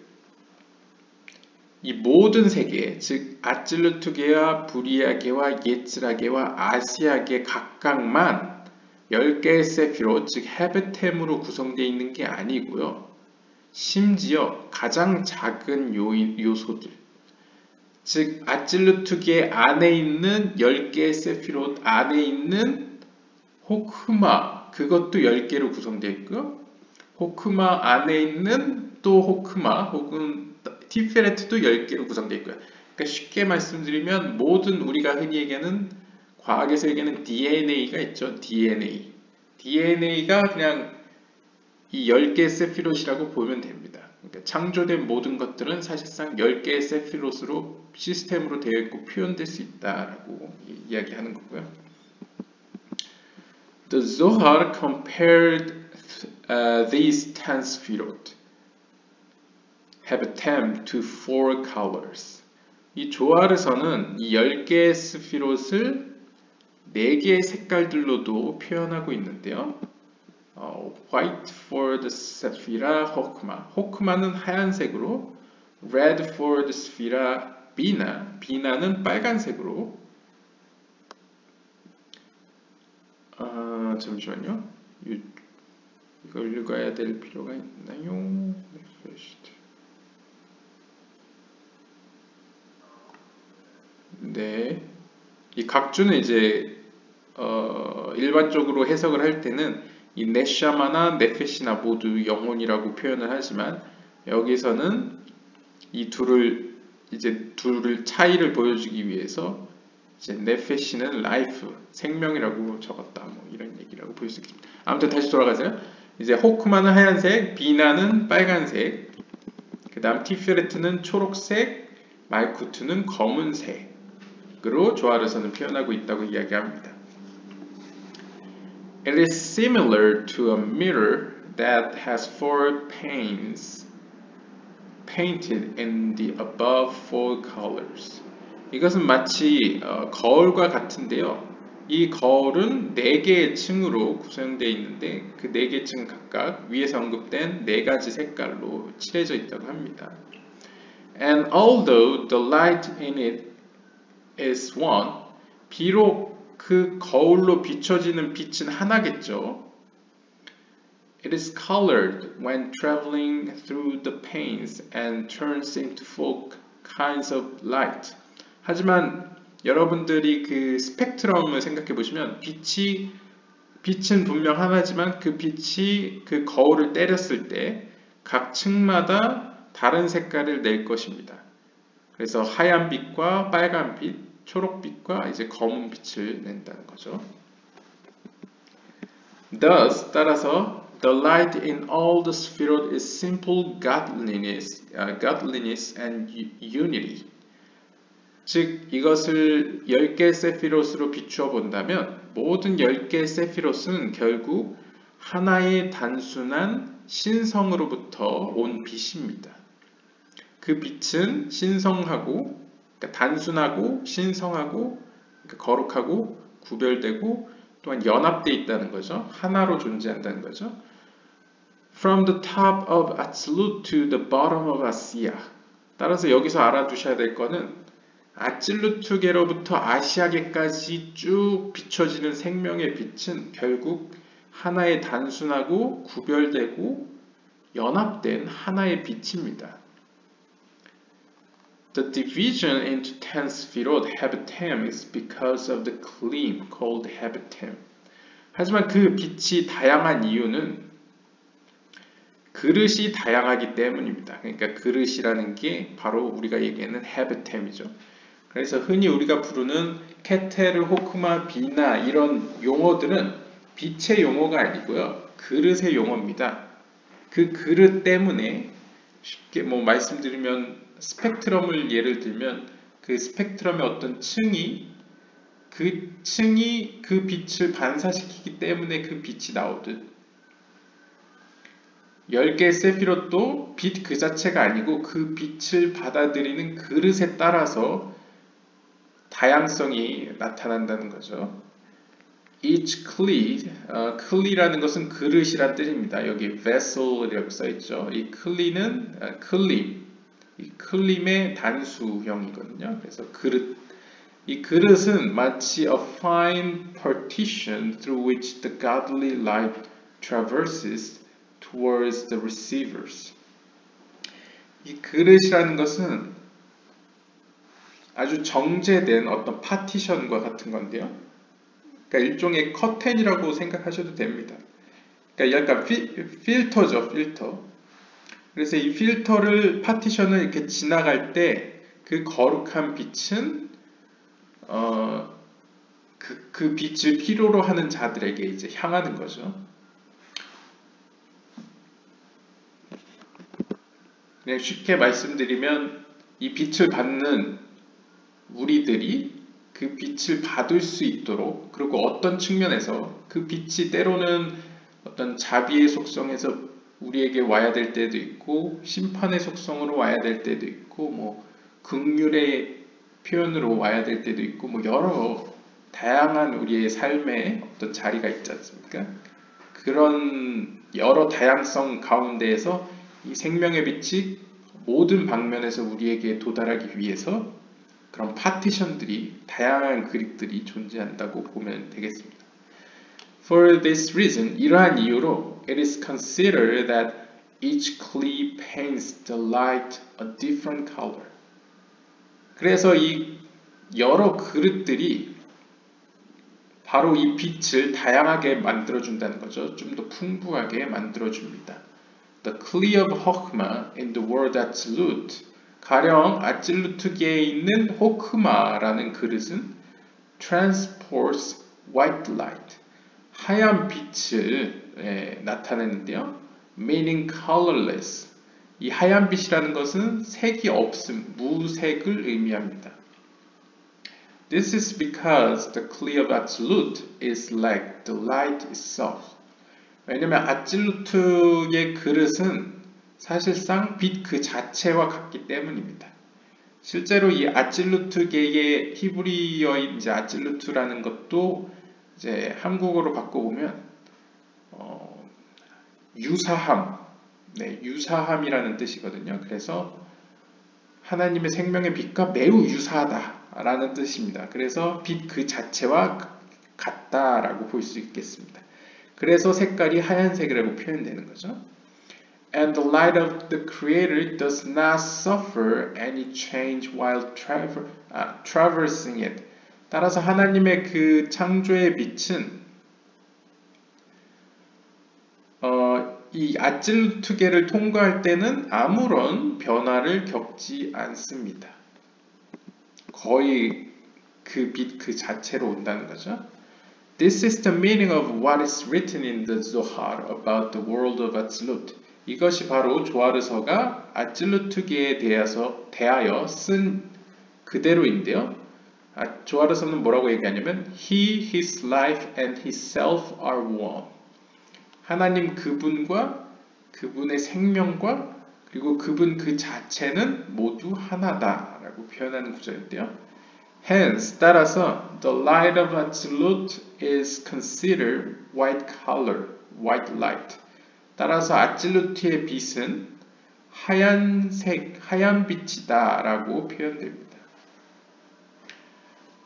이 모든 세계, 즉 아찔루트계와 부리아계와 예츠라계와 아시아계 각각만 10개의 세피롯, 즉 헤베템으로 구성되어 있는 게 아니고요. 심지어 가장 작은 요소들, 즉 아찔루트계 안에 있는 10개의 세피롯 안에 있는 호크마, 그것도 10개로 구성되어 있고요. 호크마 안에 있는 또 호크마 혹은 티페레트도 10개로 구성되어 있고요. 그러니까 쉽게 말씀드리면 모든 우리가 흔히 얘기하는 과학에서 얘기하는 DNA가 있죠. DNA가 그냥 이 10개의 세피롯이라고 보면 됩니다. 그러니까 창조된 모든 것들은 사실상 10개의 세피롯으로 시스템으로 되어 있고 표현될 수 있다라고 이야기하는 거고요. The Zohar compared these 10 sefirot hebtem to 4 colors. 이 조하르서는 이 10개의 스피롯을 4개의 색깔들로도 표현하고 있는데요. White for the Sefira Hokma. 호크마는 하얀색으로, Red for the Sefira Bina. 비나는 빨간색으로. 잠시만요. 이걸 읽어야 될 필요가 있나요? 네. 이 각주는 이제 일반적으로 해석을 할 때는 이 네샤마나 네페시나 모두 영혼이라고 표현을 하지만 여기서는 이 둘을 차이를 보여주기 위해서 이제 네페시는 라이프, 생명이라고 적었다. 뭐 이런 얘기라고 볼 수 있겠습니다. 아무튼 다시 돌아가세요. 이제 호크마는 하얀색, 비나는 빨간색, 그 다음 티페레트는 초록색, 말쿠트는 검은색으로 조하르서는 표현하고 있다고 이야기합니다. It is similar to a mirror that has 4 panes painted in the above four colors. 이것은 마치 거울과 같은데요. 이 거울은 4개의 층으로 구성되어 있는데 그 4개의 층 각각 위에서 언급된 4가지 색깔로 칠해져 있다고 합니다. And although the light in it is one, 비록 그 거울로 비춰지는 빛은 하나겠죠. It is colored when traveling through the panes and turns into four kinds of light. 하지만 여러분들이 그 스펙트럼을 생각해 보시면 빛은 분명 하나지만 그 빛이 그 거울을 때렸을 때 각 층마다 다른 색깔을 낼 것입니다. 그래서 하얀 빛과 빨간 빛, 초록빛과 이제 검은 빛을 낸다는 거죠. Thus, 따라서 the light in all the spheroid is simple godliness and unity. 즉, 이것을 10개의 세피롯으로 비추어 본다면 모든 10개의 세피롯은 결국 하나의 단순한 신성으로부터 온 빛입니다. 그 빛은 신성하고, 그러니까 단순하고 신성하고 그러니까 거룩하고 구별되고 또한 연합되어 있다는 거죠. 하나로 존재한다는 거죠. From the top of Atzilut to the bottom of Asiya. 따라서 여기서 알아두셔야 될 거는 아찔루트계로부터 아시아계까지 쭉 비춰지는 생명의 빛은 결국 하나의 단순하고 구별되고 연합된 하나의 빛입니다. The division into 10 sphirot Hebetem is because of the Klim called Hebetem. 하지만 그 빛이 다양한 이유는 그릇이 다양하기 때문입니다. 그러니까 그릇이라는 게 바로 우리가 얘기하는 Hebetem이죠. 그래서 흔히 우리가 부르는 케테르, 호크마, 비나 이런 용어들은 빛의 용어가 아니고요. 그릇의 용어입니다. 그 그릇 때문에 쉽게 말씀드리면 스펙트럼을 예를 들면 그 스펙트럼의 어떤 층이 그 빛을 반사시키기 때문에 그 빛이 나오듯 10개의 세피롯도 빛 그 자체가 아니고 그 빛을 받아들이는 그릇에 따라서 다양성이 나타난다는 거죠. Each kli, kli라는 것은 그릇이란 뜻입니다. 여기 vessel이라고 써있죠. 이 kli는 클림, 이 클림의 단수형이거든요. 그래서 그릇, 이 그릇은 마치 a fine partition through which the godly light traverses towards the receivers. 이 그릇이라는 것은 아주 정제된 어떤 파티션과 같은 건데요. 그러니까 일종의 커튼이라고 생각하셔도 됩니다. 그러니까 약간 필터죠, 필터. 그래서 이 필터를 파티션을 이렇게 지나갈 때 그 거룩한 빛은 그 빛을 필요로 하는 자들에게 이제 향하는 거죠. 그냥 쉽게 말씀드리면 이 빛을 받는 우리들이 그 빛을 받을 수 있도록 그리고 어떤 측면에서 그 빛이 때로는 어떤 자비의 속성에서 우리에게 와야 될 때도 있고 심판의 속성으로 와야 될 때도 있고 긍휼의 표현으로 와야 될 때도 있고 여러 다양한 우리의 삶에 어떤 자리가 있지 않습니까? 그런 여러 다양성 가운데에서 이 생명의 빛이 모든 방면에서 우리에게 도달하기 위해서 그런 파티션들이 다양한 그릇들이 존재한다고 보면 되겠습니다. For this reason, 이러한 이유로 it is considered that each kli paints the light a different color. 그래서 이 여러 그릇들이 바로 이 빛을 다양하게 만들어준다는 거죠. 좀 더 풍부하게 만들어줍니다. The kli of Chokhmah in the word Atzilut, 가령 아찔루트계에 있는 호크마라는 그릇은 transports white light, 하얀 빛을 나타내는데요. meaning colorless, 이 하얀 빛이라는 것은 색이 없음, 무색을 의미합니다. This is because the kli of Atzilut is like the light itself. 왜냐하면 아찔루트의 그릇은 사실상 빛 그 자체와 같기 때문입니다. 실제로 이 아찔루트계의 히브리어인 이제 아찔루트라는 것도 이제 한국어로 바꿔보면 유사함, 네, 유사함이라는 뜻이거든요. 그래서 하나님의 생명의 빛과 매우 유사하다라는 뜻입니다. 그래서 빛 그 자체와 같다라고 볼 수 있겠습니다. 그래서 색깔이 하얀색이라고 표현되는 거죠. And the light of the Creator does not suffer any change while traversing it. 따라서 하나님의 그 창조의 빛은 이 아찔루트계를 통과할 때는 아무런 변화를 겪지 않습니다. 거의 그 빛 그 자체로 온다는 거죠. This is the meaning of what is written in the Zohar about the world of Atzilut. 이것이 바로 조아르서가 아찔루트계에 대하여 쓴 그대로인데요. 조아르서는 뭐라고 얘기하냐면 He, His life and His self are one. 하나님 그분과 그분의 생명과 그리고 그분 그 자체는 모두 하나다 라고 표현하는 구절인데요. Hence, 따라서 the light of Atzilut is considered white color, white light. 따라서 아찔루트의 빛은 하얀색, 하얀 빛이다 라고 표현됩니다.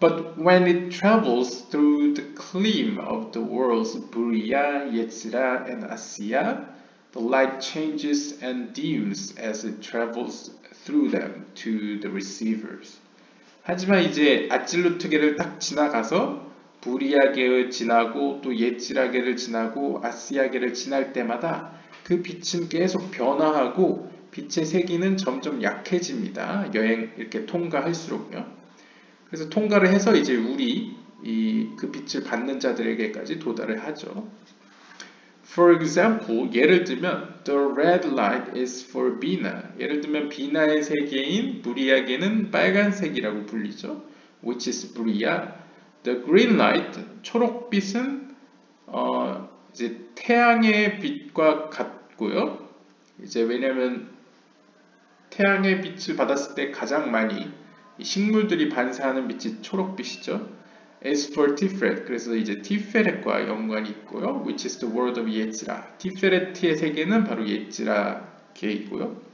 But when it travels through the gleam of the worlds Buriya, Yetzirah, and Asiya, the light changes and dims as it travels through them to the receivers. 하지만 이제 아찔루트계를 딱 지나가서 부리야계를 지나고 또 예치라계를 지나고 아시야계를 지날 때마다 그 빛은 계속 변화하고 빛의 세기는 점점 약해집니다. 여행 이렇게 통과할수록요. 그래서 통과를 해서 이제 우리 그 빛을 받는 자들에게까지 도달을 하죠. For example, 예를 들면 the red light is for Bina. 예를 들면 비나의 세계인 부리야계는 빨간색이라고 불리죠. Which is 부리야. The green light, 초록빛은 이제 태양의 빛과 같고요. 이제 왜냐면 태양의 빛을 받았을 때 가장 많이 식물들이 반사하는 빛이 초록빛이죠. As for Tiferet, 그래서 이제 티페렛과 연관이 있고요. Which is the world of 예지라. 티페렛의 세계는 바로 예지라계이고요.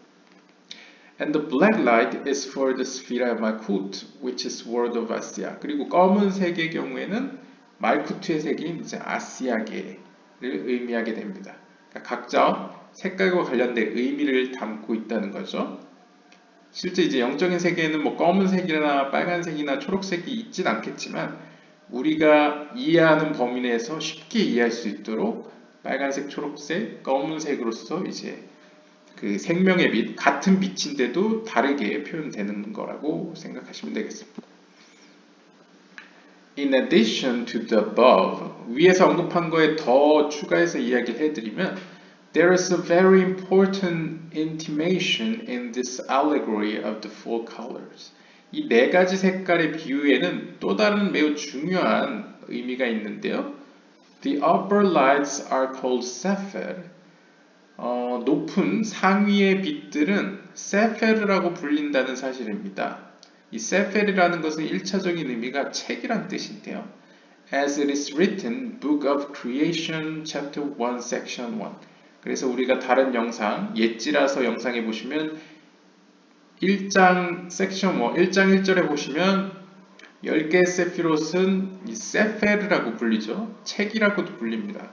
And the black light is for the Sphira Malkut, which is world of Asya. 그리고 검은색의 경우에는 말쿠트의 세계인 이제 아시아계를 의미하게 됩니다. 그러니까 각자 색깔과 관련된 의미를 담고 있다는 거죠. 실제 이제 영적인 세계에는 뭐 검은색이나 빨간색이나 초록색이 있진 않겠지만 우리가 이해하는 범위 내에서 쉽게 이해할 수 있도록 빨간색, 초록색, 검은색으로서 이제 그 생명의 빛, 같은 빛인데도 다르게 표현되는 거라고 생각하시면 되겠습니다. In addition to the above, 위에서 언급한 거에 더 추가해서 이야기를 해드리면 There is a very important intimation in this allegory of the four colors. 이 네 가지 색깔의 비유에는 또 다른 매우 중요한 의미가 있는데요. The upper lights are called Sefer. 높은 상위의 빛들은 세페르라고 불린다는 사실입니다. 이 세페르라는 것은 1차적인 의미가 책이란 뜻인데요. As it is written, Book of Creation, Chapter 1, Section 1. 그래서 우리가 다른 영상, 옛지라서 영상에 보시면 1장 섹션 1, 1장 1절에 보시면 10개의 세피롯은 이 세페르라고 불리죠. 책이라고도 불립니다.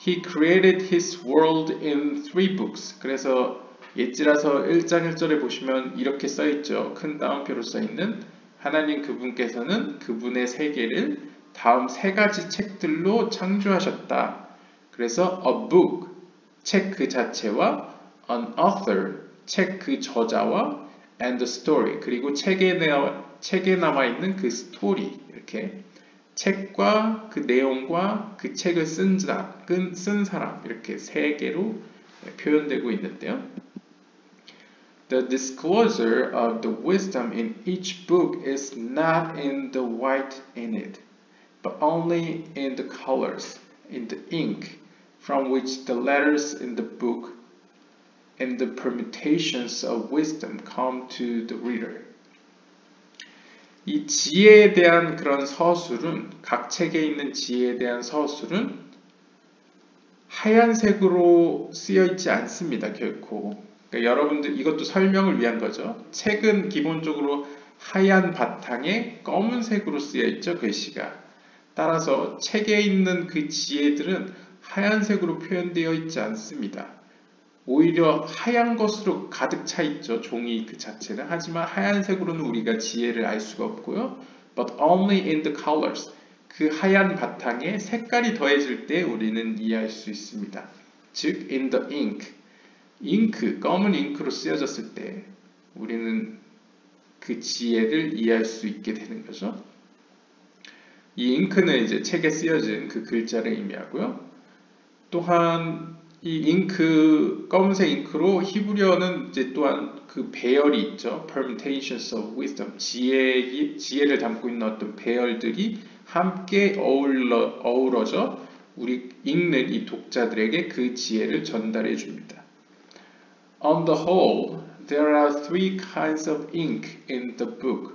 He created his world in 3 books. 그래서 옛지라서 1장 1절에 보시면 이렇게 써있죠. 큰 따옴표로 써있는 하나님 그분께서는 그분의 세계를 다음 3가지 책들로 창조하셨다. 그래서 a book, 책 그 자체와 an author, 책 그 저자와 and the story, 그리고 책에 나와 있는 그 스토리, 이렇게 책과 그 내용과 그 책을 쓴 사람, 이렇게 3개로 표현되고 있는데요. The disclosure of the wisdom in each book is not in the white in it, but only in the colors, in the ink, from which the letters in the book and the permutations of wisdom come to the reader. 이 지혜에 대한 그런 서술은, 각 책에 있는 지혜에 대한 서술은 하얀색으로 쓰여 있지 않습니다, 결코. 그러니까 여러분들, 이것도 설명을 위한 거죠. 책은 기본적으로 하얀 바탕에 검은색으로 쓰여 있죠, 글씨가. 따라서 책에 있는 그 지혜들은 하얀색으로 표현되어 있지 않습니다. 오히려 하얀 것으로 가득 차 있죠, 종이 그 자체는. 하지만 하얀색으로는 우리가 지혜를 알 수가 없고요. But only in the colors. 그 하얀 바탕에 색깔이 더해질 때 우리는 이해할 수 있습니다. 즉, in the ink. 잉크, 검은 잉크로 쓰여졌을 때 우리는 그 지혜를 이해할 수 있게 되는 거죠. 이 잉크는 이제 책에 쓰여진 그 글자를 의미하고요. 또한 이 잉크, 검은색 잉크로 히브리어는 이제 또한 그 배열이 있죠. permutations of wisdom. 지혜를 담고 있는 어떤 배열들이 함께 어우러져 우리 읽는 이 독자들에게 그 지혜를 전달해 줍니다. On the whole, there are three kinds of ink in the book.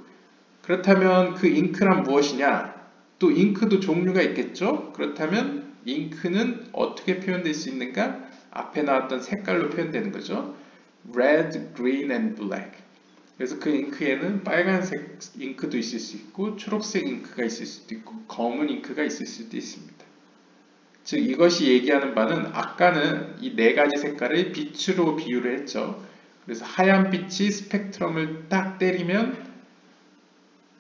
그렇다면 그 잉크란 무엇이냐? 또 잉크도 종류가 있겠죠? 그렇다면 잉크는 어떻게 표현될 수 있는가? 앞에 나왔던 색깔로 표현되는 거죠. Red, green, and black. 그래서 그 잉크에는 빨간색 잉크도 있을 수 있고, 초록색 잉크가 있을 수도 있고, 검은 잉크가 있을 수도 있습니다. 즉, 이것이 얘기하는 바는 아까는 이 네 가지 색깔을 빛으로 비유를 했죠. 그래서 하얀 빛이 스펙트럼을 딱 때리면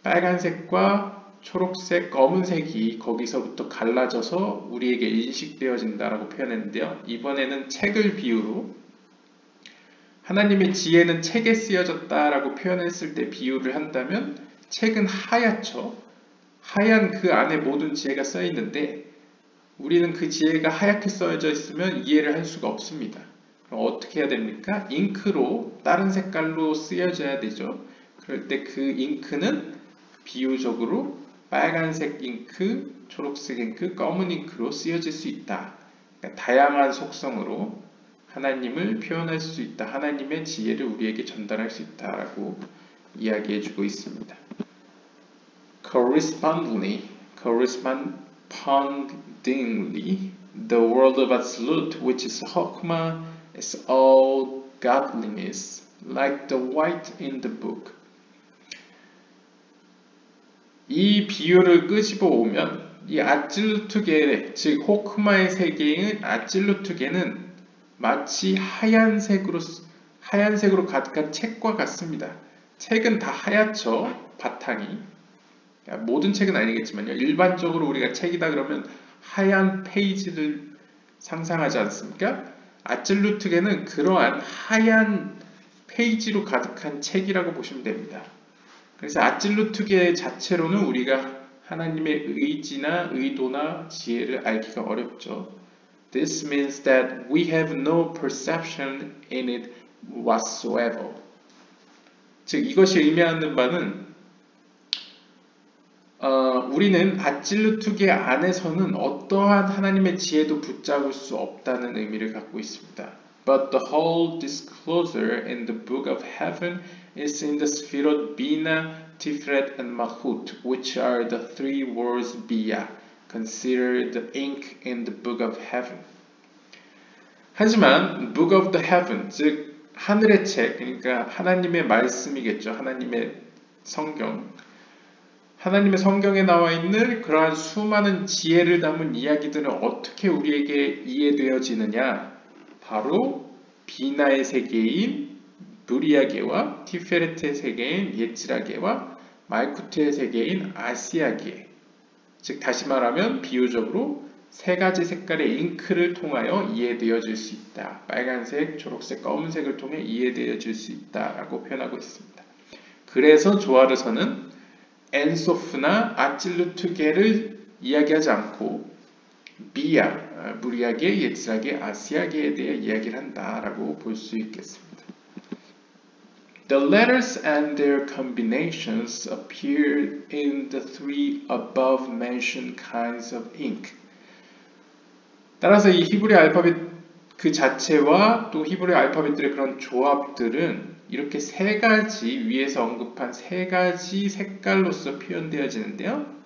빨간색과 초록색, 검은색이 거기서부터 갈라져서 우리에게 인식되어진다라고 표현했는데요. 이번에는 책을 비유로 하나님의 지혜는 책에 쓰여졌다라고 표현했을 때 비유를 한다면 책은 하얗죠. 하얀 그 안에 모든 지혜가 써 있는데 우리는 그 지혜가 하얗게 써져 있으면 이해를 할 수가 없습니다. 그럼 어떻게 해야 됩니까? 잉크로 다른 색깔로 쓰여져야 되죠. 그럴 때 그 잉크는 비유적으로 빨간색 잉크, 초록색 잉크, 검은 잉크로 쓰여질 수 있다. 그러니까 다양한 속성으로 하나님을 표현할 수 있다. 하나님의 지혜를 우리에게 전달할 수 있다라고 이야기해주고 있습니다. Correspondingly, the world of absolute, which is Chokmah, is all godliness, like the white in the book. 이 비유를 끄집어 오면 이 아찔루트계, 즉 호크마의 세계인 아찔루트계는 마치 하얀색으로 가득한 책과 같습니다. 책은 다 하얗죠, 바탕이. 모든 책은 아니겠지만요. 일반적으로 우리가 책이다 그러면 하얀 페이지를 상상하지 않습니까? 아찔루트계는 그러한 하얀 페이지로 가득한 책이라고 보시면 됩니다. 그래서 아찔루트계 자체로는 우리가 하나님의 의지나 의도나 지혜를 알기가 어렵죠. This means that we have no perception in it whatsoever. 즉 이것이 의미하는 바는 우리는 아찔루트계 안에서는 어떠한 하나님의 지혜도 붙잡을 수 없다는 의미를 갖고 있습니다. But the whole disclosure in the book of heaven is in the Sfirot Bina, Tiferet, and Malchut, which are the three words Bia. Consider the ink in the book of heaven. 하지만 book of the heaven, 즉 하늘의 책, 그러니까 하나님의 말씀이겠죠. 하나님의 성경. 하나님의 성경에 나와 있는 그러한 수많은 지혜를 담은 이야기들은 어떻게 우리에게 이해되어지느냐? 바로 비나의 세계인 누리아계와 티페레트의 세계인 예츠라계와 말쿠트의 세계인 아시아계, 즉 다시 말하면 비유적으로 세 가지 색깔의 잉크를 통하여 이해되어질 수 있다. 빨간색, 초록색, 검은색을 통해 이해되어질 수 있다라고 표현하고 있습니다. 그래서 조아르서는 엔소프나 아찔루트계를 이야기하지 않고 비야, 무리아계, 예츠라계, 아시아계에 대해 이야기를 한다라고 볼 수 있겠습니다. The letters and their combinations appear in the three above mentioned kinds of ink. 따라서 이 히브리 알파벳 그 자체와 또 히브리 알파벳들의 그런 조합들은 이렇게 세 가지 위에서 언급한 세 가지 색깔로서 표현되어지는데요.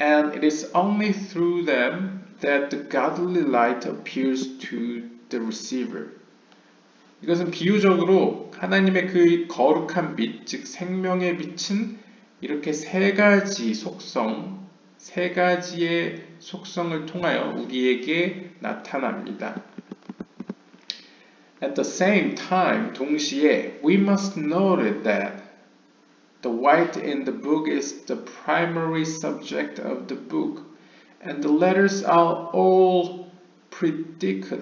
And it is only through them that the godly light appears to the receiver. 이것은 비유적으로 하나님의 그 거룩한 빛, 즉 생명의 빛은 이렇게 세 가지 속성, 세 가지의 속성을 통하여 우리에게 나타납니다. At the same time, 동시에 we must note that the white in the book is the primary subject of the book, and the letters are all predicate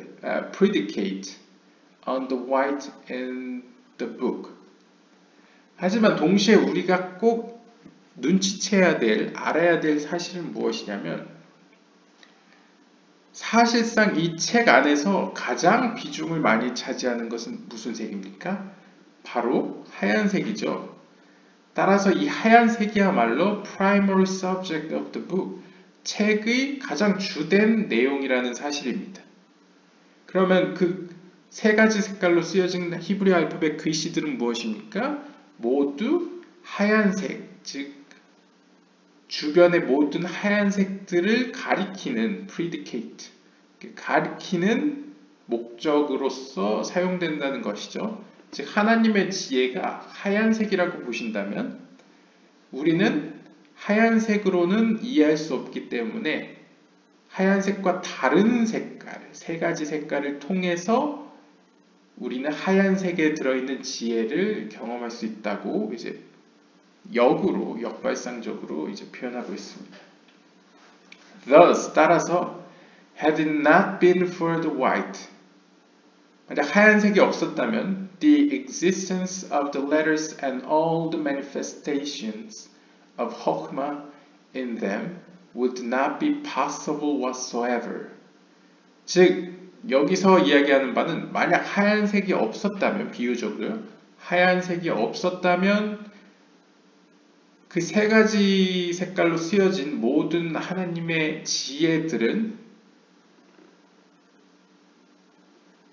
on the white in the book. 하지만 동시에 우리가 꼭 눈치채야 될, 알아야 될 사실은 무엇이냐면 사실상 이 책 안에서 가장 비중을 많이 차지하는 것은 무슨 색입니까? 바로 하얀색이죠. 따라서 이 하얀색이야말로 primary subject of the book, 책의 가장 주된 내용이라는 사실입니다. 그러면 그 세 가지 색깔로 쓰여진 히브리 알파벳 글씨들은 무엇입니까? 모두 하얀색, 즉 주변의 모든 하얀색들을 가리키는 predicate, 가리키는 목적으로서 사용된다는 것이죠. 즉 하나님의 지혜가 하얀색이라고 보신다면 우리는 하얀색으로는 이해할 수 없기 때문에 하얀색과 다른 색깔, 세 가지 색깔을 통해서 우리는 하얀색에 들어있는 지혜를 경험할 수 있다고 이제 역으로, 역발상적으로 이제 표현하고 있습니다. Thus, 따라서, had it not been for the white, 만약 하얀색이 없었다면, the existence of the letters and all the manifestations of Chokhmah in them would not be possible whatsoever. 즉, 여기서 이야기하는 바는 만약 하얀색이 없었다면, 비유적으로요, 하얀색이 없었다면 그 세 가지 색깔로 쓰여진 모든 하나님의 지혜들은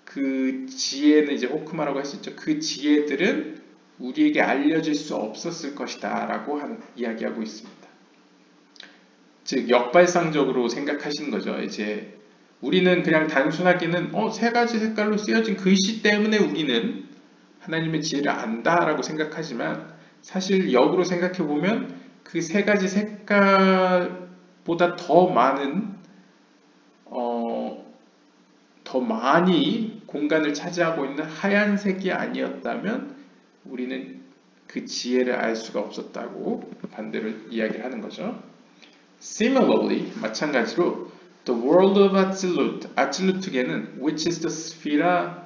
그 지혜는 이제 호크마라고 할 수 있죠. 그 지혜들은 우리에게 알려질 수 없었을 것이다 라고 이야기하고 있습니다. 즉 역발상적으로 생각하시는 거죠. 이제 우리는 그냥 단순하게는 세 가지 색깔로 쓰여진 글씨 때문에 우리는 하나님의 지혜를 안다라고 생각하지만 사실 역으로 생각해보면 그 세 가지 색깔보다 더 많이 공간을 차지하고 있는 하얀색이 아니었다면 우리는 그 지혜를 알 수가 없었다고 반대로 이야기를 하는 거죠. Similarly, 마찬가지로 the world of Atzilut, 아찔루트계는 which is the Sphira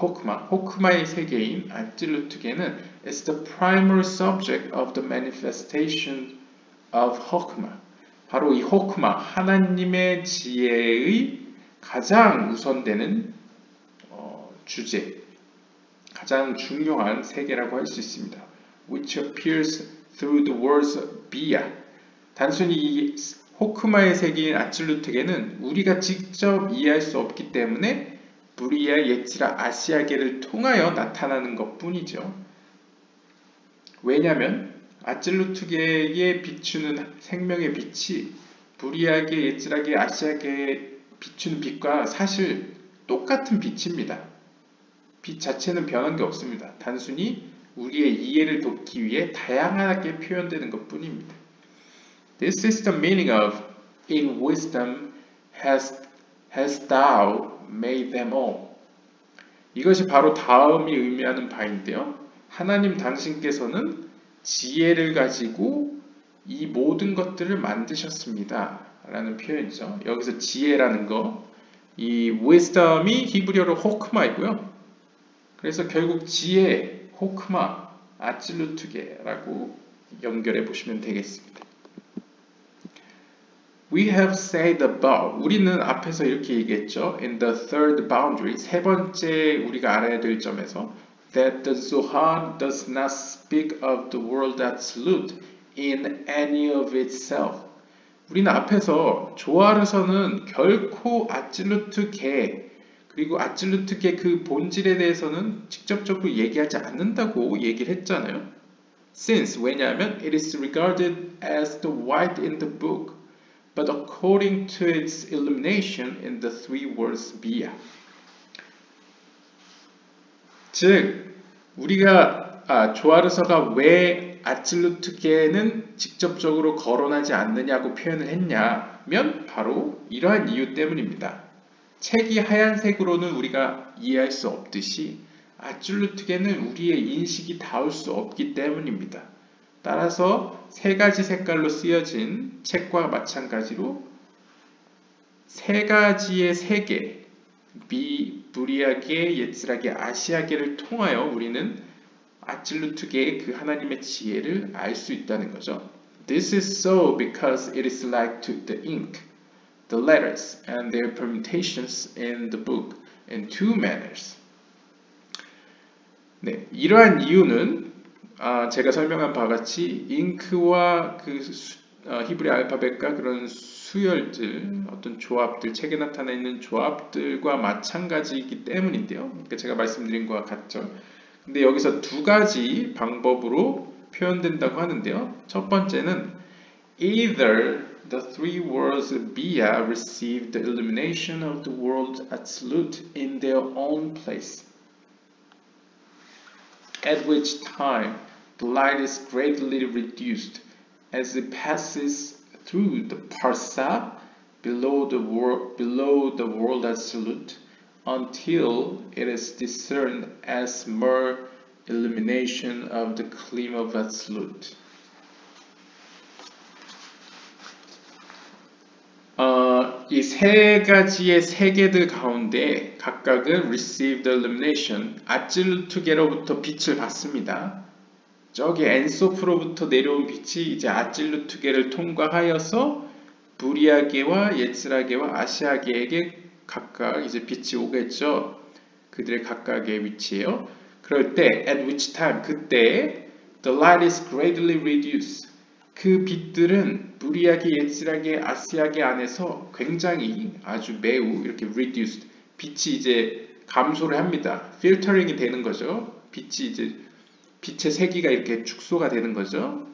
호크마의 세계인 아찔루트계는 is the primary subject of the manifestation of 호크마. 바로 이 호크마, 하나님의 지혜의 가장 우선되는 주제, 가장 중요한 세계라고 할 수 있습니다. which appears through the words 비야. 단순히 이 호크마의 세계인 아찔루트계는 우리가 직접 이해할 수 없기 때문에 부리아, 예치라, 아시아계를 통하여 나타나는 것 뿐이죠. 왜냐하면 아찔루트계에 비추는 생명의 빛이 부리아계, 예치라계, 아시아계에 비추는 빛과 사실 똑같은 빛입니다. 빛 자체는 변한 게 없습니다. 단순히 우리의 이해를 돕기 위해 다양하게 표현되는 것 뿐입니다. This is the meaning of in wisdom hast thou made them all. 이것이 바로 다음이 의미하는 바인데요. 하나님 당신께서는 지혜를 가지고 이 모든 것들을 만드셨습니다. 라는 표현이죠. 여기서 지혜라는 거, 이 wisdom이 히브리어로 호크마이고요. 그래서 결국 지혜, 호크마, 아찔루트게라고 연결해 보시면 되겠습니다. We have said above, 우리는 앞에서 이렇게 얘기했죠. In the third boundary, 세 번째 우리가 알아야 될 점에서 that the Zohar does not speak of the world absolute in any of itself. 우리는 앞에서 조아르서는 결코 아질루트 계 그리고 아질루트 계 그 본질에 대해서는 직접적으로 얘기하지 않는다고 얘기를 했잖아요. Since 왜냐하면 it is regarded as the white in the book, but according to its illumination in the three words 비야. 즉 우리가 조아르서가 왜 아질루트계는 직접적으로 거론하지 않느냐고 표현을 했냐면 바로 이러한 이유 때문입니다. 책이 하얀색으로는 우리가 이해할 수 없듯이 아질루트계는 우리의 인식이 닿을 수 없기 때문입니다. 따라서 세 가지 색깔로 쓰여진 책과 마찬가지로 세 가지의 세계 부리아계, 예츠라계, 아시아계를 통하여 우리는 아질루트계의 그 하나님의 지혜를 알 수 있다는 거죠. This is so because it is like to the ink, the letters, and their permutations in the book in two manners. 네, 이러한 이유는 제가 설명한 바와 같이 잉크와 그 히브리 알파벳과 그런 수열들, 어떤 조합들, 책에 나타나 있는 조합들과 마찬가지이기 때문인데요. 그러니까 제가 말씀드린 것과 같죠. 근데 여기서 두 가지 방법으로 표현된다고 하는데요. 첫 번째는 either the three words 비야 receive the illumination of the world absolute in their own place, at which time the light is greatly reduced as it passes through the parsa below the world absolute until it is discerned as mere illumination of the gleam of absolute. 이 세 가지의 세계들 가운데 각각은 receive the illumination, 아질루트계로부터 빛을 받습니다. 저기 엔소프로부터 내려온 빛이 이제 아질루트계를 통과하여서 부리아계와 예츠라계와 아시아계에게 각각 이제 빛이 오겠죠. 그들의 각각의 위치예요. 그럴 때 at which time 그때 the light is greatly reduced. 그 빛들은 부리아계, 예츠라계, 아시아계 안에서 굉장히 아주 매우 이렇게 reduced, 빛이 이제 감소를 합니다. 필터링이 되는 거죠. 빛이 이제 빛의 세기가 이렇게 축소가 되는 거죠.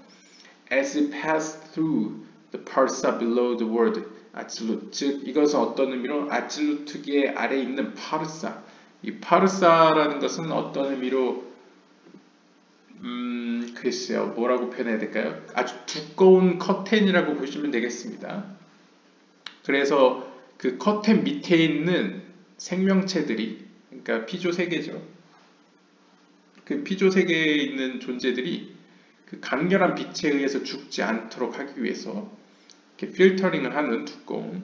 As it passed through the parsa below the word absolute. 즉 이것은 어떤 의미로 아질루트계 아래에 있는 파르사. 이 파르사라는 것은 어떤 의미로 글쎄요, 뭐라고 표현해야 될까요? 아주 두꺼운 커튼이라고 보시면 되겠습니다. 그래서 그 커튼 밑에 있는 생명체들이, 그러니까 피조 세계죠. 그 피조 세계에 있는 존재들이 그 강렬한 빛에 의해서 죽지 않도록 하기 위해서 이렇게 필터링을 하는 두꺼운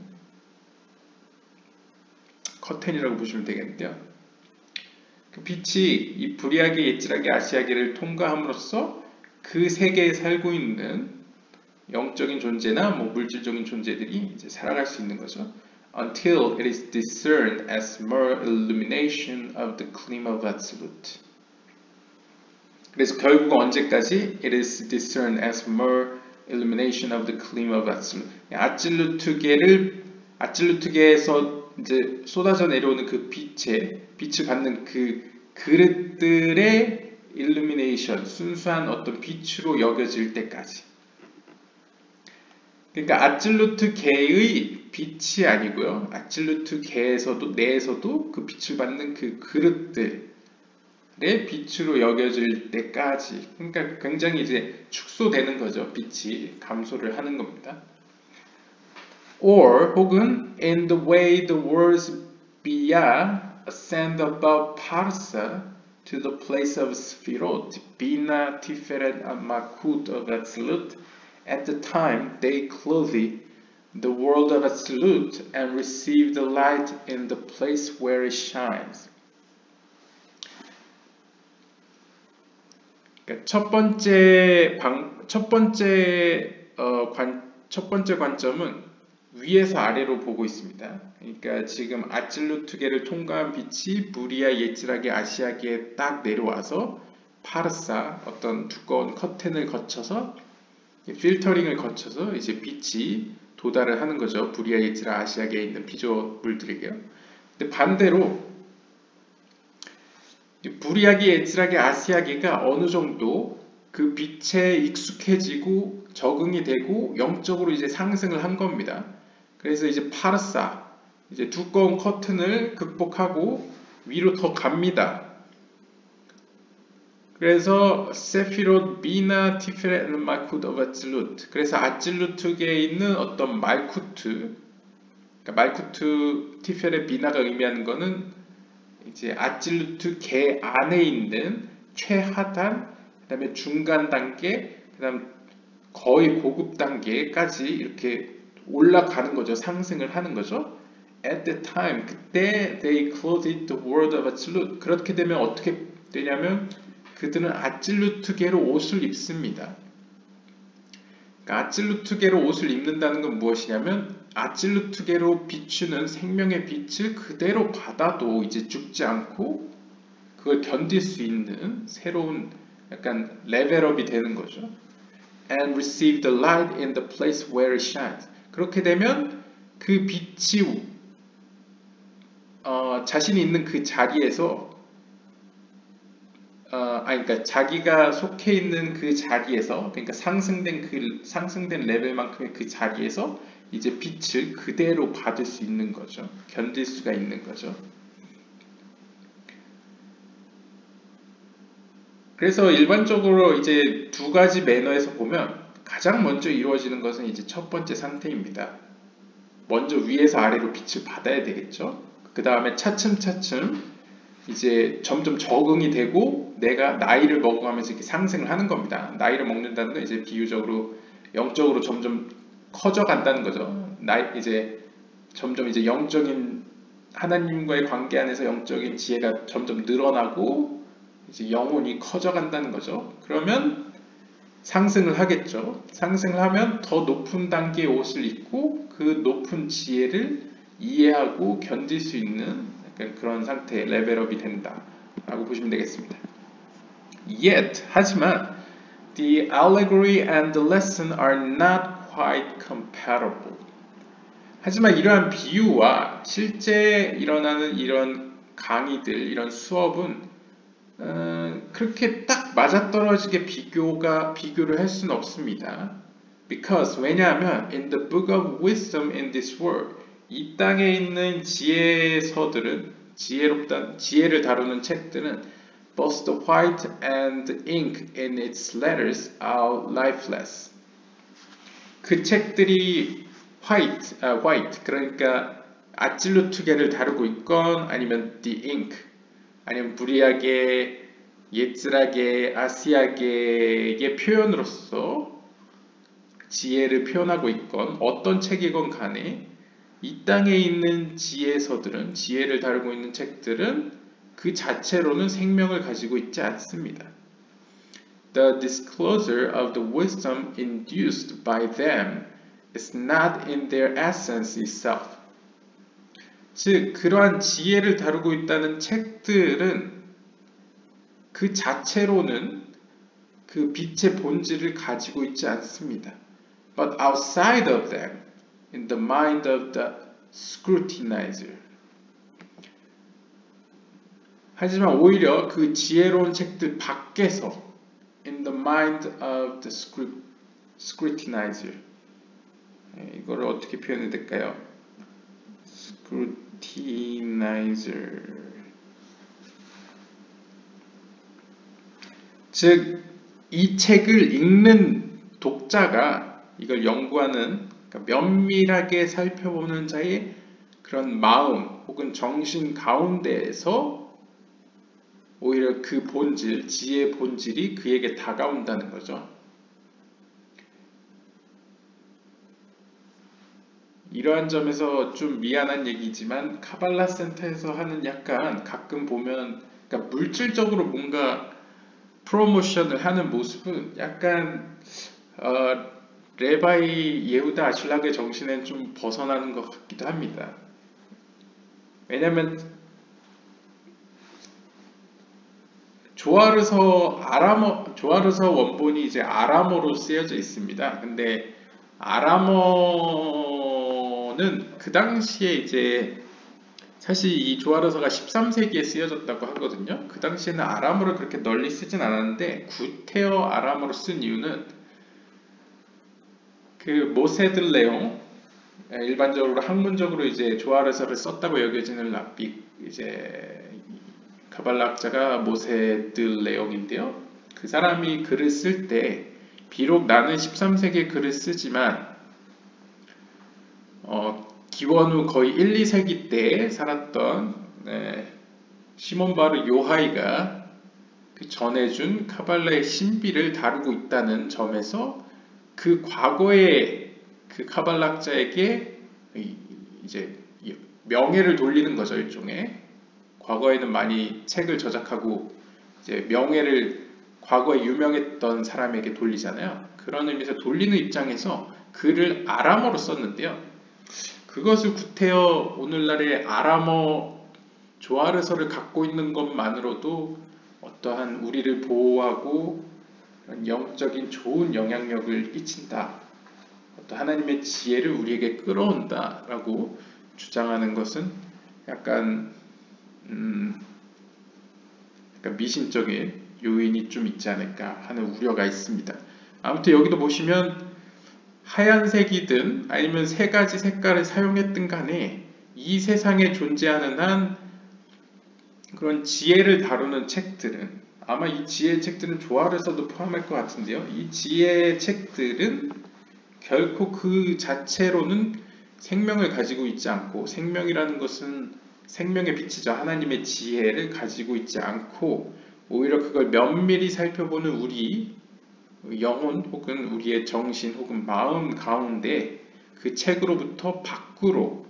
커튼이라고 보시면 되겠는데요. 그 빛이 이 부리아계, 예츠라계, 아시아계를 통과함으로써 그 세계에 살고 있는 영적인 존재나 뭐 물질적인 존재들이 이제 살아갈 수 있는 거죠. Until it is discerned as mere illumination of the gleam of absolute. 그래서 결국 언제까지 it is discerned as mere illumination of the gleam of absolute. 아질루트계에서 이제 쏟아져 내려오는 그 빛을 받는 그 그릇들의 illumination, 순수한 어떤 빛으로 여겨질 때까지. 그러니까 아질루트계의 빛이 아니고요. 아질루트계에서도 내에서도 그 빛을 받는 그 그릇들의 빛으로 여겨질 때까지. 그러니까 굉장히 이제 축소되는 거죠. 빛이 감소를 하는 겁니다. Or 혹은 in the way the words 비야 ascend above parsa to the place of sphirot, bina, tiferet, and malchut of absolute, at the time they clothe the world of absolute and receive the light in the place where it shines. 그러니까 첫 번째 관점은 위에서 아래로 보고 있습니다. 그러니까 지금 아질루트계를 통과한 빛이 부리아, 예츠라계, 아시아계에 딱 내려와서 파르사, 어떤 두꺼운 커튼을 거쳐서 필터링을 거쳐서 이제 빛이 도달을 하는 거죠. 부리아, 예즈라, 아시아계에 있는 피조물들에게요. 근데 반대로 부리아계, 예즈라계, 아시아계가 어느 정도 그 빛에 익숙해지고 적응이 되고 영적으로 이제 상승을 한 겁니다. 그래서 이제 파르사, 이제 두꺼운 커튼을 극복하고 위로 더 갑니다. 그래서 세피롯, 비나, 티페렛, 말쿠트 오브 아찔루트. 그래서 아찔루트계에 있는 어떤 말쿠트, 그러니까 말쿠트, 티페렛, 비나가 의미하는 거는 이제 아찔루트계 안에 있는 최하단, 그다음에 중간 단계, 그다음 거의 고급 단계까지 이렇게 올라가는 거죠. 상승을 하는 거죠. At the time, 그때 they clothed the world of absolute. 그렇게 되면 어떻게 되냐면 그들은 아찔루트계로 옷을 입습니다. 그러니까 아찔루트계로 옷을 입는다는 건 무엇이냐면 아찔루트계로 비추는 생명의 빛을 그대로 받아도 이제 죽지 않고 그걸 견딜 수 있는 새로운 약간 레벨업이 되는 거죠. And receive the light in the place where it shines. 그렇게 되면 그 빛이 자신이 있는 그 자리에서 그러니까 자기가 속해 있는 그 자리에서, 그러니까 상승된 레벨만큼의 그 자리에서 이제 빛을 그대로 받을 수 있는 거죠. 견딜 수가 있는 거죠. 그래서 일반적으로 이제 두 가지 매너에서 보면 가장 먼저 이루어지는 것은 이제 첫 번째 상태입니다. 먼저 위에서 아래로 빛을 받아야 되겠죠. 그 다음에 차츰차츰 이제 점점 적응이 되고 내가 나이를 먹어가면서 이렇게 상승을 하는 겁니다. 나이를 먹는다는 건 이제 비유적으로 영적으로 점점 커져 간다는 거죠. 이제 점점 이제 영적인 하나님과의 관계 안에서 영적인 지혜가 점점 늘어나고 이제 영혼이 커져 간다는 거죠. 그러면 상승을 하겠죠. 상승을 하면 더 높은 단계의 옷을 입고 그 높은 지혜를 이해하고 견딜 수 있는 약간 그런 상태의 레벨업이 된다 라고 보시면 되겠습니다. Yet, 하지만 the allegory and the lesson are not quite compatible. 하지만 이러한 비유와 실제 일어나는 이런 강의들, 이런 수업은 그렇게 딱 맞아떨어지게 비교를 할 수는 없습니다. Because, 왜냐하면 in the book of wisdom in this world, 이 땅에 있는 지혜서들은, 지혜를 다루는 책들은 both the white and the ink in its letters are lifeless. 그 책들이 white, 그러니까 아찔루트계를 다루고 있건 아니면 the ink, 아니면 부리아계, 예츠라계, 아시아계의 표현으로서 지혜를 표현하고 있건 어떤 책이건 간에 이 땅에 있는 지혜서들은, 지혜를 다루고 있는 책들은 그 자체로는 생명을 가지고 있지 않습니다. The disclosure of the wisdom induced by them is not in their essence itself. 즉, 그러한 지혜를 다루고 있다는 책들은 그 자체로는 그 빛의 본질을 가지고 있지 않습니다. But outside of them, in the mind of the scrutinizer. 하지만 오히려 그 지혜로운 책들 밖에서 in the mind of the scrutinizer. 이거를 어떻게 표현해야 될까요? scrutinizer. 즉, 이 책을 읽는 독자가 이걸 연구하는, 그러니까 면밀하게 살펴보는 자의 그런 마음 혹은 정신 가운데에서 오히려 그 본질, 지혜의 본질이 그에게 다가온다는 거죠. 이러한 점에서 좀 미안한 얘기지만 카발라 센터에서 하는 약간 가끔 보면 그러니까 물질적으로 뭔가 프로모션을 하는 모습은 약간 레바이 예후다 아슐락의 정신엔 좀 벗어나는 것 같기도 합니다. 왜냐하면 조아르서 원본이 이제 아람어로 쓰여져 있습니다. 근데 아람어는 그 당시에 이제 사실 이 조아르서가 13세기에 쓰여졌다고 하거든요. 그 당시에는 아람어를 그렇게 널리 쓰진 않았는데 구테어 아람어로 쓴 이유는 그 모세들 내용, 일반적으로 학문적으로 이제 조아르서를 썼다고 여겨지는 랍비 이제 가발락자가 모세들 내용인데요. 그 사람이 글을 쓸 때 비록 나는 13세기에 글을 쓰지만 기원 후 거의 1, 2세기 때 살았던 시몬 바르 요하이가 그 전해준 카발라의 신비를 다루고 있다는 점에서 그 과거의 그 카발락자에게 이제 명예를 돌리는 거죠. 일종의 과거에는 많이 책을 저작하고 이제 명예를 과거에 유명했던 사람에게 돌리잖아요. 그런 의미에서 돌리는 입장에서 글을 아람어로 썼는데요. 그것을 구테여 오늘날의 아람어 조아르서를 갖고 있는 것만으로도 어떠한 우리를 보호하고 영적인 좋은 영향력을 끼친다. 어떤 하나님의 지혜를 우리에게 끌어온다 라고 주장하는 것은 약간 미신적인 요인이 좀 있지 않을까 하는 우려가 있습니다. 아무튼 여기도 보시면 하얀색이든 아니면 세 가지 색깔을 사용했든 간에 이 세상에 존재하는 한 그런 지혜를 다루는 책들은 아마 이 지혜 책들은 조아르서도 포함할 것 같은데요. 이 지혜 책들은 결코 그 자체로는 생명을 가지고 있지 않고 생명이라는 것은 생명의 빛이죠. 하나님의 지혜를 가지고 있지 않고 오히려 그걸 면밀히 살펴보는 우리 영혼 혹은 우리의 정신 혹은 마음 가운데 그 책으로부터 밖으로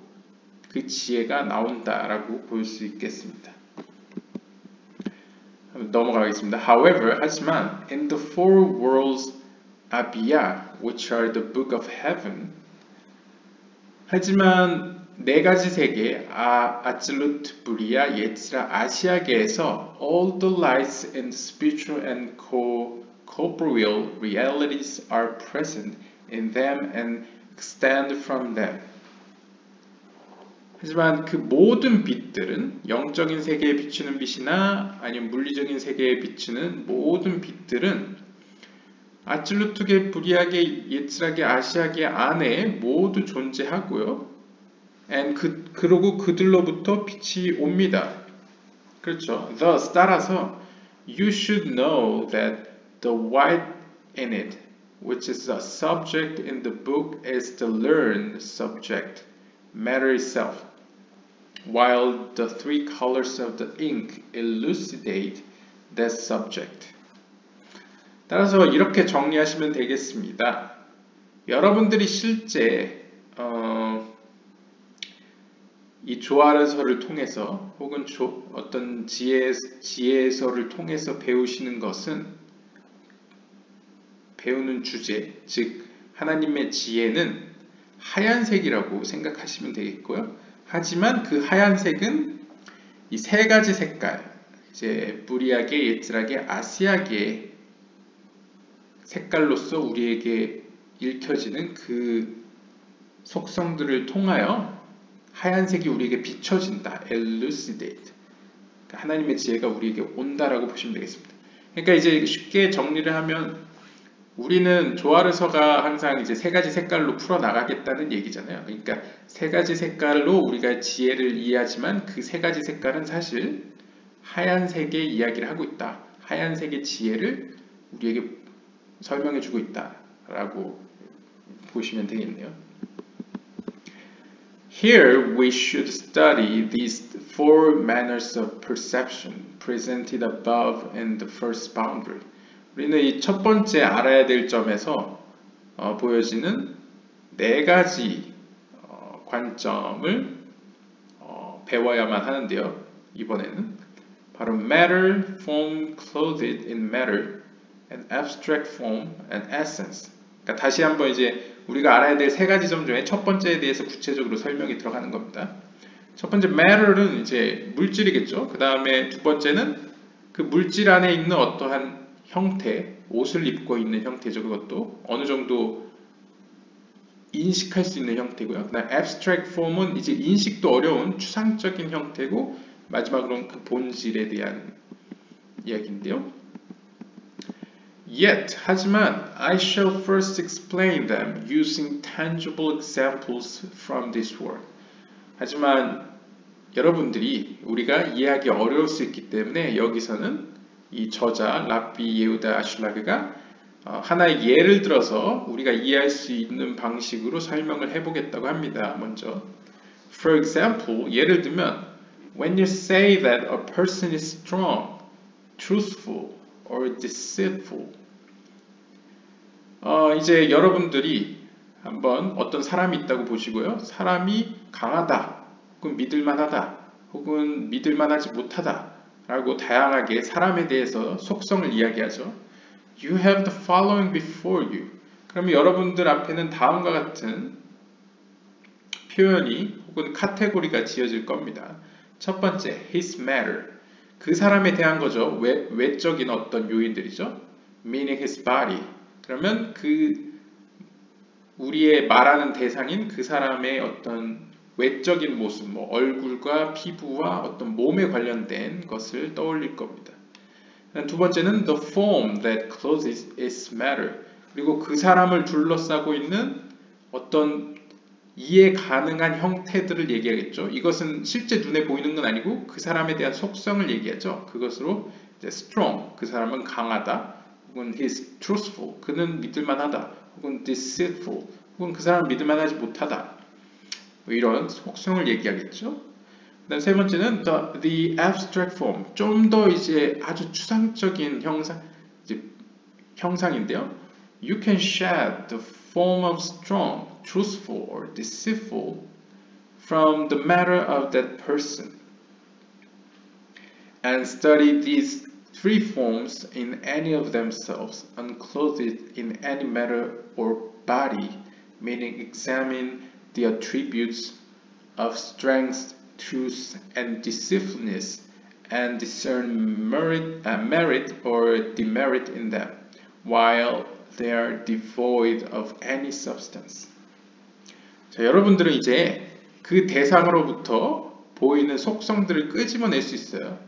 그 지혜가 나온다라고 볼 수 있겠습니다. 넘어가겠습니다. However, 하지만 in the four worlds Abia, which are the book of heaven, 하지만 네 가지 세계 아틀루트, 브리아, 예츠라, 아시아계에서 all the lights and spiritual and corporeal realities are present in them and extend from them. 하지만 그 모든 빛들은 영적인 세계에 비추는 빛이나 아니면 물리적인 세계에 비추는 모든 빛들은 아틀루트계, 브리아계, 예츠라계, 아시아계 안에 모두 존재하고요. 그리고 그들로부터 빛이 옵니다. 그렇죠. Thus, 따라서 you should know that the white in it, which is a subject in the book, is the learned subject, matter itself, while the three colors of the ink elucidate that subject. 따라서 이렇게 정리하시면 되겠습니다. 여러분들이 실제 이 조아르서를 통해서 혹은 어떤 지혜서를 통해서 배우시는 것은 배우는 주제, 즉 하나님의 지혜는 하얀색이라고 생각하시면 되겠고요. 하지만 그 하얀색은 이 세 가지 색깔, 이제 브리아계, 예츠라계, 아시아계 색깔로서 우리에게 읽혀지는 그 속성들을 통하여 하얀색이 우리에게 비춰진다. elucidate. 그러니까 하나님의 지혜가 우리에게 온다라고 보시면 되겠습니다. 그러니까 이제 쉽게 정리를 하면 우리는 조아르서가 항상 이제 세 가지 색깔로 풀어 나가겠다는 얘기잖아요. 그러니까 세 가지 색깔로 우리가 지혜를 이해하지만 그 세 가지 색깔은 사실 하얀색의 이야기를 하고 있다. 하얀색의 지혜를 우리에게 설명해 주고 있다라고 보시면 되겠네요. Here we should study these four manners of perception presented above in the first boundary. 우리는 이 첫 번째 알아야 될 점에서 보여지는 네 가지 관점을 배워야만 하는데요. 이번에는 바로 matter, form clothed in matter, and abstract form and essence. 그러니까 다시 한번 이제 우리가 알아야 될 세 가지 점 중에 첫 번째에 대해서 구체적으로 설명이 들어가는 겁니다. 첫 번째 matter는 이제 물질이겠죠. 그 다음에 두 번째는 그 물질 안에 있는 어떠한 형태, 옷을 입고 있는 형태죠. 그것도 어느 정도 인식할 수 있는 형태고요. 그다음 abstract form은 이제 인식도 어려운 추상적인 형태고 마지막으로는 그 본질에 대한 이야기인데요. Yet, 하지만 I shall first explain them using tangible examples from this world. 하지만 여러분들이 우리가 이해하기 어려울 수 있기 때문에 여기서는 이 저자 라비 예후다 아슐라그가 하나의 예를 들어서 우리가 이해할 수 있는 방식으로 설명을 해보겠다고 합니다. 먼저 For example, 예를 들면 When you say that a person is strong, truthful, or deceitful 이제 여러분들이 한번 어떤 사람이 있다고 보시고요. 사람이 강하다, 혹은 믿을만하다, 혹은 믿을만하지 못하다 라고 다양하게 사람에 대해서 속성을 이야기하죠. You have the following before you. 그러면 여러분들 앞에는 다음과 같은 표현이 혹은 카테고리가 지어질 겁니다. 첫 번째, his matter. 그 사람에 대한 거죠. 외적인 어떤 요인들이죠. Meaning his body. 그러면 우리의 말하는 대상인 그 사람의 어떤 외적인 모습, 뭐 얼굴과 피부와 어떤 몸에 관련된 것을 떠올릴 겁니다. 두 번째는 the form that clothes its matter. 그리고 그 사람을 둘러싸고 있는 어떤 이해 가능한 형태들을 얘기하겠죠. 이것은 실제 눈에 보이는 건 아니고 그 사람에 대한 속성을 얘기하죠. 그것으로 이제 strong, 그 사람은 강하다. 혹은 he's truthful, 그는 믿을만하다. 혹은 deceitful, 혹은 그 사람은 믿을만하지 못하다. 뭐 이런 속성을 얘기하겠죠. 그다음 세 번째는 the abstract form, 좀 더 이제 아주 추상적인 형상인데요. You can shed the form of strong, truthful, or deceitful from the matter of that person, and study these three forms in any of themselves, unclothed in any matter or body, meaning examine the attributes of strength, truth, and deceitfulness, and discern merit or demerit in them, while they are devoid of any substance. 자, 여러분들은 이제 그 대상으로부터 보이는 속성들을 끄집어낼 수 있어요.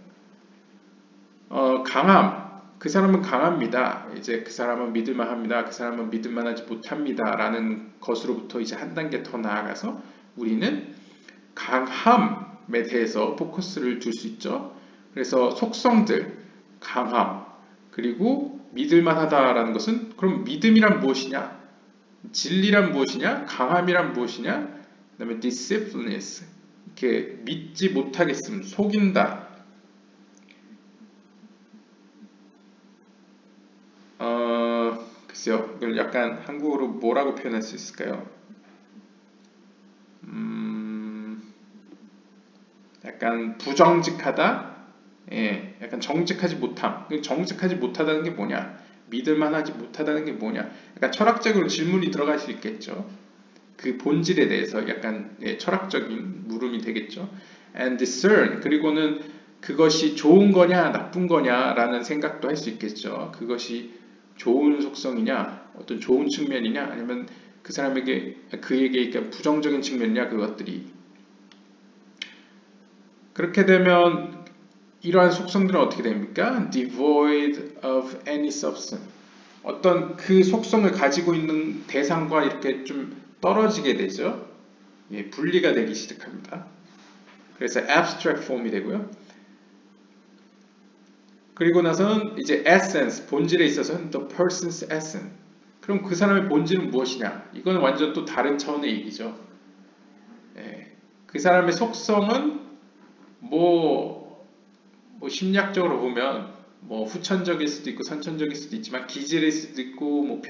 강함, 그 사람은 강합니다. 이제 그 사람은 믿을만합니다. 그 사람은 믿을만하지 못합니다. 라는 것으로부터 이제 한 단계 더 나아가서 우리는 강함에 대해서 포커스를 둘 수 있죠. 그래서 속성들, 강함, 그리고 믿을만하다라는 것은 그럼 믿음이란 무엇이냐? 진리란 무엇이냐? 강함이란 무엇이냐? 그 다음에 deceitfulness, 이렇게 믿지 못하겠음, 속인다. 글쎄요, 이걸 약간 한국어로 뭐라고 표현할 수 있을까요? 약간 부정직하다? 예, 약간 정직하지 못함. 정직하지 못하다는 게 뭐냐? 믿을만하지 못하다는 게 뭐냐? 약간 철학적으로 질문이 들어갈 수 있겠죠. 그 본질에 대해서 약간 철학적인 물음이 되겠죠. And discern, 그리고는 그것이 좋은 거냐 나쁜 거냐 라는 생각도 할 수 있겠죠. 그것이 좋은 속성이냐, 어떤 좋은 측면이냐, 아니면 그 사람에게, 그에게 부정적인 측면이냐, 그것들이. 그렇게 되면 이러한 속성들은 어떻게 됩니까? Devoid of any substance. 어떤 그 속성을 가지고 있는 대상과 이렇게 좀 떨어지게 되죠. 예, 분리가 되기 시작합니다. 그래서 abstract form이 되고요. 그리고 나서는 이제 essence, 본질에 있어서는 the person's essence. 그럼 그 사람의 본질은 무엇이냐? 이건 완전 또 다른 차원의 얘기죠. 예, 그 사람의 속성은 뭐 심리학적으로 보면 뭐 후천적일 수도 있고 선천적일 수도 있지만 기질일 수도 있고 뭐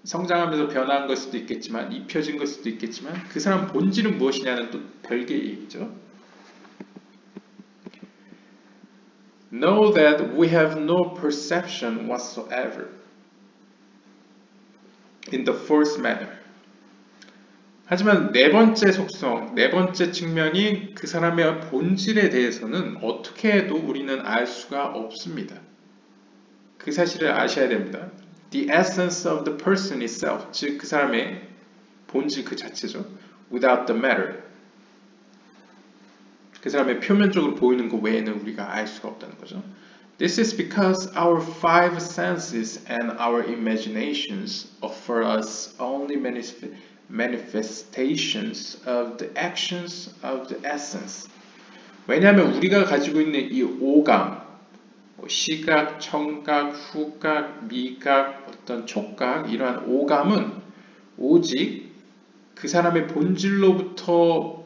성장하면서 변한 걸 수도 있겠지만 입혀진 걸 수도 있겠지만 그 사람 본질은 무엇이냐는 또 별개의 얘기죠. Know that we have no perception whatsoever in the first matter. 하지만 네 번째 속성, 네 번째 측면이 그 사람의 본질에 대해서는 어떻게 해도 우리는 알 수가 없습니다. 그 사실을 아셔야 됩니다. The essence of the person itself, 즉 그 사람의 본질 그 자체죠. Without the matter. 그 사람의 표면적으로 보이는 것 외에는 우리가 알 수가 없다는 거죠. This is because our five senses and our imaginations offer us only manifestations of the actions of the essence. 왜냐하면 우리가 가지고 있는 이 오감, 시각, 청각, 후각, 미각, 어떤 촉각, 이러한 오감은 오직 그 사람의 본질로부터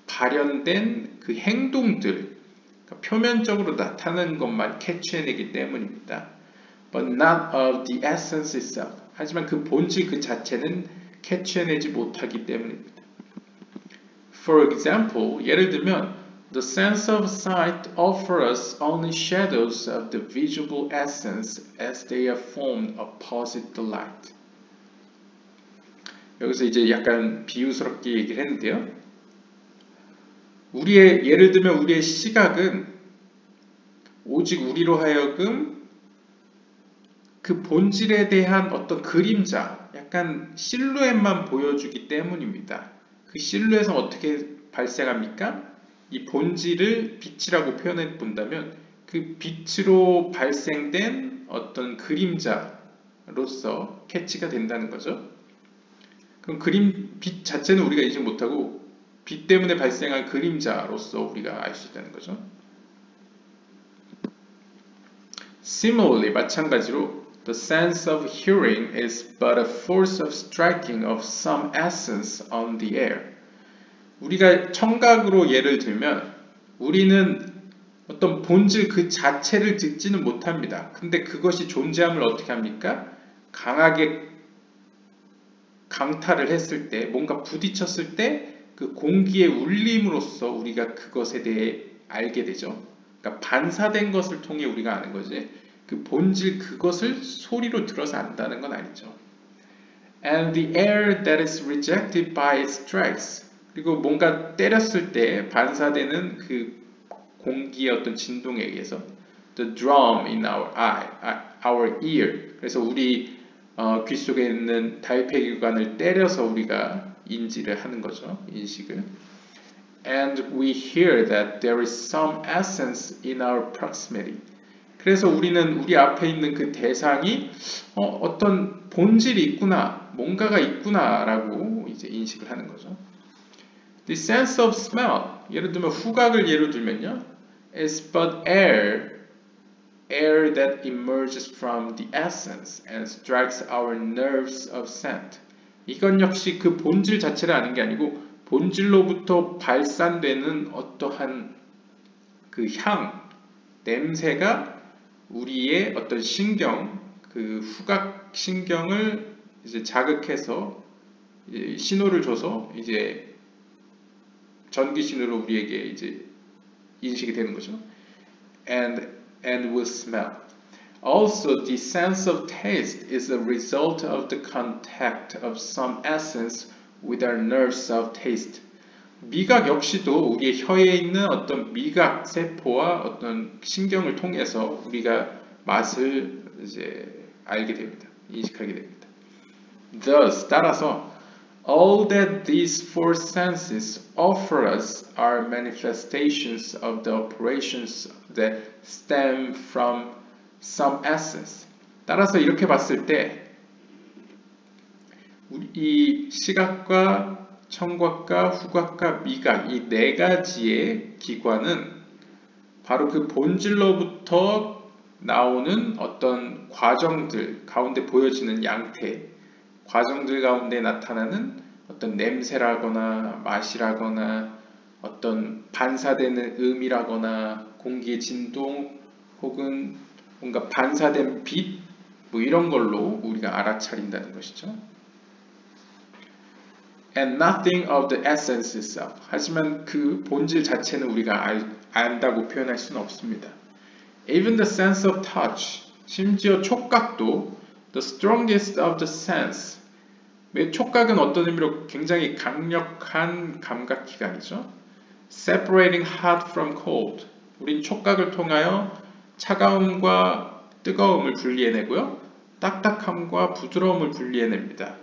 발현된 그 행동들, 그러니까 표면적으로 나타나는 것만 캐치해내기 때문입니다. But not of the essence itself. 하지만 그 본질 그 자체는 캐치해내지 못하기 때문입니다. For example, 예를 들면 The sense of sight offers us only shadows of the visible essence as they are formed opposite the light. 여기서 이제 약간 비유스럽게 얘기를 했는데요. 예를 들면 우리의 시각은 오직 우리로 하여금 그 본질에 대한 어떤 그림자, 약간 실루엣만 보여주기 때문입니다. 그 실루엣은 어떻게 발생합니까? 이 본질을 빛이라고 표현해 본다면 그 빛으로 발생된 어떤 그림자로서 캐치가 된다는 거죠. 그럼 빛 자체는 우리가 인식 못하고 빛 때문에 발생한 그림자로서 우리가 알 수 있다는 거죠. Similarly, 마찬가지로 the sense of hearing is but a force of striking of some essence on the air. 우리가 청각으로 예를 들면 우리는 어떤 본질 그 자체를 듣지는 못합니다. 근데 그것이 존재함을 어떻게 합니까? 강하게 강타를 했을 때, 뭔가 부딪혔을 때 그 공기의 울림으로써 우리가 그것에 대해 알게 되죠. 그러니까 반사된 것을 통해 우리가 아는 거지. 그 본질 그것을 소리로 들어서 안다는 건 아니죠. And the air that is rejected by its strikes. 그리고 뭔가 때렸을 때 반사되는 그 공기의 어떤 진동에 의해서 the drum in our ear. 그래서 우리 귀 속에 있는 달팽이관을 때려서 우리가 인지를 하는 거죠. 인식을. And we hear that there is some essence in our proximity. 그래서 우리는 우리 앞에 있는 그 대상이 어떤 본질이 있구나, 뭔가가 있구나라고 이제 인식을 하는 거죠. The sense of smell, 예를 들면 후각을 예로 들면요, is but air that emerges from the essence and strikes our nerves of scent. 이건 역시 그 본질 자체를 아는 게 아니고 본질로부터 발산되는 어떠한 그 향, 냄새가 우리의 어떤 신경, 그 후각 신경을 이제 자극해서 신호를 줘서 이제 전기 신호로 우리에게 이제 인식이 되는 거죠. And with smell. Also, the sense of taste is a result of the contact of some essence with our nerves of taste. 미각 역시도 우리의 혀에 있는 어떤 미각 세포와 어떤 신경을 통해서 우리가 맛을 이제 알게 됩니다. 인식하게 됩니다. Thus, 따라서 all that these four senses offer us are manifestations of the operations that stem from some essence. 따라서 이렇게 봤을 때 이 시각과 청각과 후각과 미각 이 네 가지의 기관은 바로 그 본질로부터 나오는 어떤 과정들 가운데 보여지는 양태, 과정들 가운데 나타나는 어떤 냄새라거나 맛이라거나 어떤 반사되는 음이라거나 공기의 진동 혹은 뭔가 반사된 빛 뭐 이런 걸로 우리가 알아차린다는 것이죠. And nothing of the essence itself. 하지만 그 본질 자체는 우리가 안다고 표현할 수는 없습니다. Even the sense of touch, 심지어 촉각도 the strongest of the sense. 촉각은 어떤 의미로 굉장히 강력한 감각기관이죠. Separating hot from cold. 우린 촉각을 통하여 차가움과 뜨거움을 분리해내고요. 딱딱함과 부드러움을 분리해냅니다.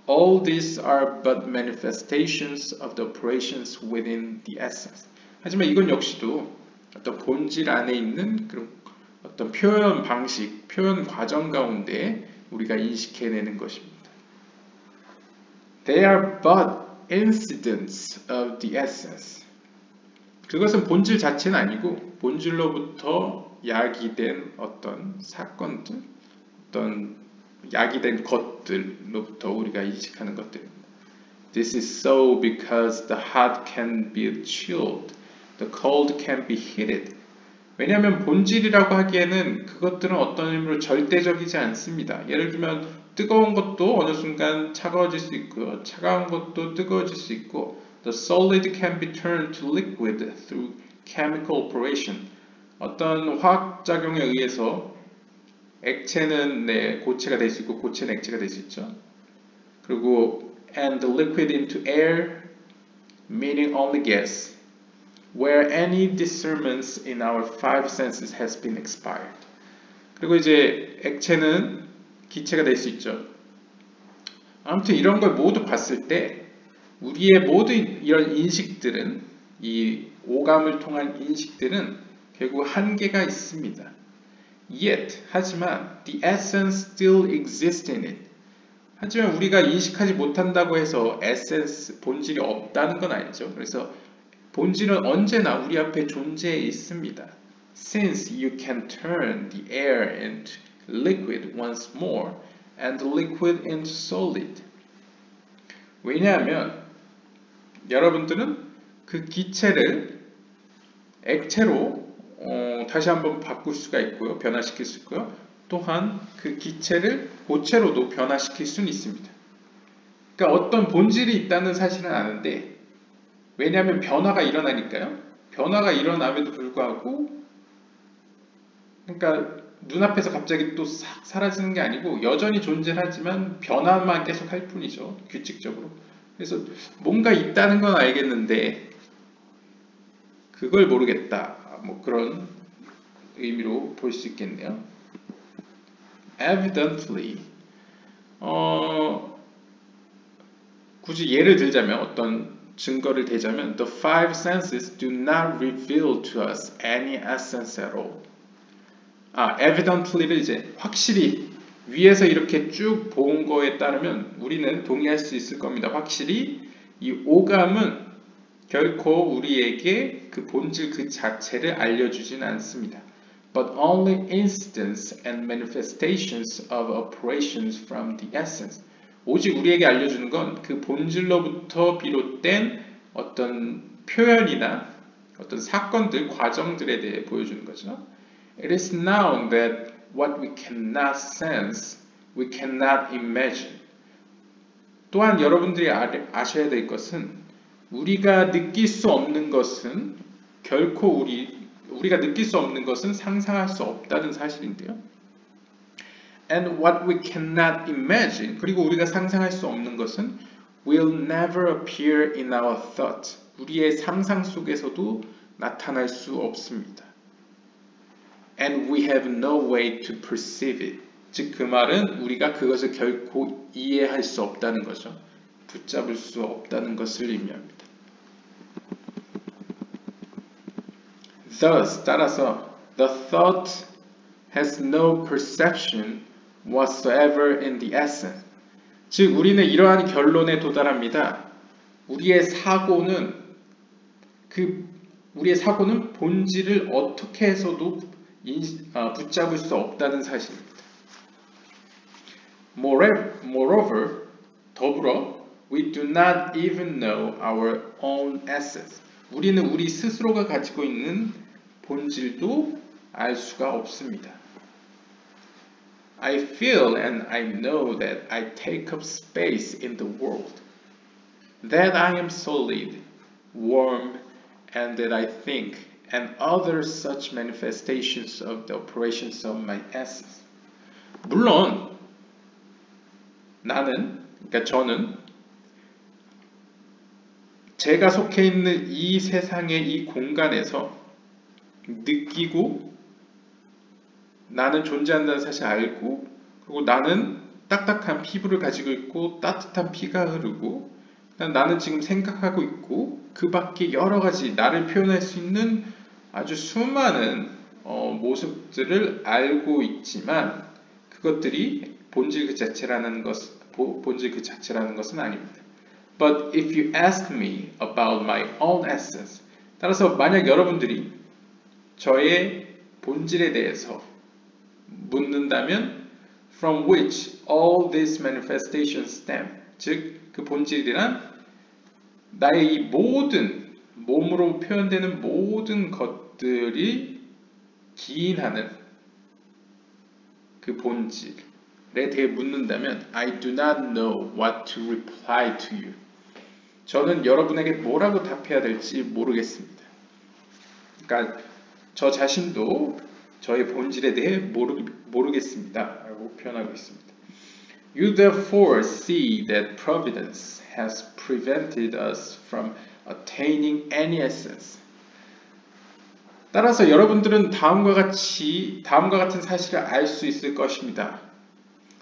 All these are but manifestations of the operations within the essence. 하지만 이건 역시도 어떤 본질 안에 있는 그런 어떤 표현 방식, 표현 과정 가운데 우리가 인식해내는 것입니다. They are but incidents of the essence. 그것은 본질 자체는 아니고 본질로부터 야기된 어떤 사건들, 어떤 야기된 것들로부터 우리가 인식하는 것들입니다. This is so because the hot can be chilled, the cold can be heated. 왜냐하면 본질이라고 하기에는 그것들은 어떤 의미로 절대적이지 않습니다. 예를 들면 뜨거운 것도 어느 순간 차가워질 수 있고요. 차가운 것도 뜨거워질 수 있고 The solid can be turned to liquid through chemical operation. 어떤 화학작용에 의해서 액체는 고체가 될 수 있고 고체는 액체가 될 수 있죠. 그리고 and the liquid into air, meaning only gas, where any discernment in our five senses has been expired. 그리고 이제 액체는 기체가 될 수 있죠. 아무튼 이런 걸 모두 봤을 때 우리의 모든 이런 인식들은 이 오감을 통한 인식들은 결국 한계가 있습니다. Yet, 하지만 the essence still exists in it. 하지만 우리가 인식하지 못한다고 해서 essence, 본질이 없다는 건 아니죠. 그래서 본질은 언제나 우리 앞에 존재해 있습니다. Since you can turn the air into liquid once more and the liquid into solid. 왜냐하면 여러분들은 그 기체를 액체로 다시 한번 바꿀 수가 있고요. 변화시킬 수 있고요. 또한 그 기체를 고체로도 변화시킬 수는 있습니다. 그러니까 어떤 본질이 있다는 사실은 아는데 왜냐하면 변화가 일어나니까요. 변화가 일어남에도 불구하고 그러니까 눈앞에서 갑자기 또 싹 사라지는 게 아니고 여전히 존재하지만 변화만 계속 할 뿐이죠. 규칙적으로. 그래서 뭔가 있다는 건 알겠는데 그걸 모르겠다. 뭐 그런 의미로 볼 수 있겠네요. Evidently, 굳이 예를 들자면 어떤 증거를 대자면 the five senses do not reveal to us any essence at all. evidently를 이제 확실히 위에서 이렇게 쭉 본 거에 따르면 우리는 동의할 수 있을 겁니다. 확실히 이 오감은 결코 우리에게 그 본질 그 자체를 알려주진 않습니다. But only incidents and manifestations of operations from the essence. 오직 우리에게 알려주는 건 그 본질로부터 비롯된 어떤 표현이나 어떤 사건들, 과정들에 대해 보여주는 거죠. It is known that what we cannot sense, we cannot imagine. 또한 여러분들이 아셔야 될 것은 우리가 느낄 수 없는 것은 결코 우리가 느낄 수 없는 것은 상상할 수 없다는 사실인데요. And what we cannot imagine, 그리고 우리가 상상할 수 없는 것은 will never appear in our thought. 우리의 상상 속에서도 나타날 수 없습니다. And we have no way to perceive it. 즉 그 말은 우리가 그것을 결코 이해할 수 없다는 거죠. 붙잡을 수 없다는 것을 의미합니다. Thus, 따라서 the thought has no perception whatsoever in the essence. 즉 우리는 이러한 결론에 도달합니다. 우리의 사고는 본질을 어떻게 해서도 붙잡을 수 없다는 사실입니다. Moreover, 더불어 we do not even know our own essence. 우리는 우리 스스로가 가지고 있는 본질도 알 수가 없습니다. I feel and I know that I take up space in the world, that I am solid, warm, and that I think, and other such manifestations of the operations of my essence. 물론 저는 제가 속해 있는 이 세상의 이 공간에서 느끼고 나는 존재한다는 사실을 알고 그리고 나는 딱딱한 피부를 가지고 있고 따뜻한 피가 흐르고 나는 지금 생각하고 있고 그 밖에 여러 가지 나를 표현할 수 있는 아주 수많은 모습들을 알고 있지만 그것들이 본질 그 자체라는 것은 아닙니다. But if you ask me about my own essence, 따라서 만약 여러분들이 저의 본질에 대해서 묻는다면 from which all these manifestations stem, 즉 그 본질이란 나의 이 모든 몸으로 표현되는 모든 것들이 기인하는 그 본질에 대해 묻는다면 I do not know what to reply to you. 저는 여러분에게 뭐라고 답해야 될지 모르겠습니다. 그러니까 저 자신도 저의 본질에 대해 모르겠습니다 라고 표현하고 있습니다. You therefore see that providence has prevented us from attaining any essence. 따라서 여러분들은 다음과 같은 사실을 알 수 있을 것입니다.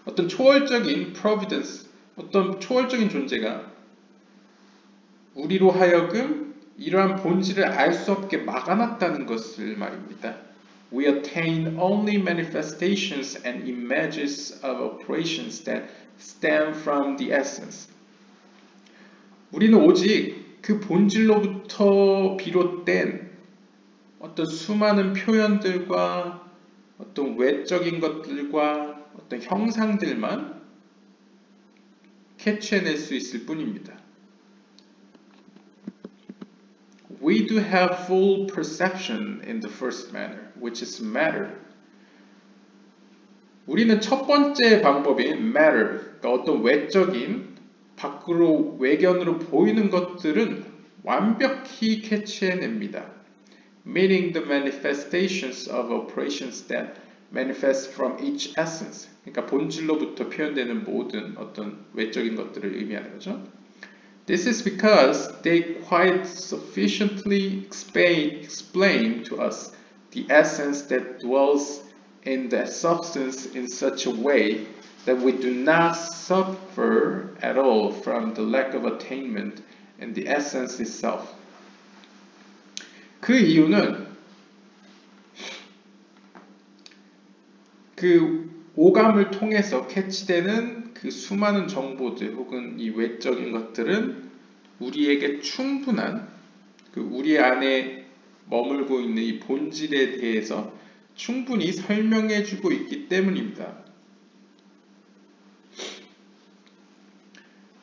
어떤 초월적인 providence, 어떤 초월적인 존재가 우리로 하여금 이러한 본질을 알 수 없게 막아놨다는 것을 말입니다. We attain only manifestations and images of operations that stem from the essence. 우리는 오직 그 본질로부터 비롯된 어떤 수많은 표현들과 어떤 외적인 것들과 어떤 형상들만 캐치해낼 수 있을 뿐입니다. We do have full perception in the first manner, which is matter. 우리는 첫 번째 방법인 matter, 그러니까 어떤 외적인 밖으로 외견으로 보이는 것들은 완벽히 캐치해냅니다. Meaning the manifestations of operations that manifest from each essence. 그러니까 본질로부터 표현되는 모든 어떤 외적인 것들을 의미하는 거죠. This is because they quite sufficiently explain to us the essence that dwells in the substance in such a way that we do not suffer at all from the lack of attainment in the essence itself. 그 이유는 그 오감을 통해서 캐치되는 그 수많은 정보들 혹은 이 외적인 것들은 우리에게 충분한 우리 안에 머물고 있는 이 본질에 대해서 충분히 설명해주고 있기 때문입니다.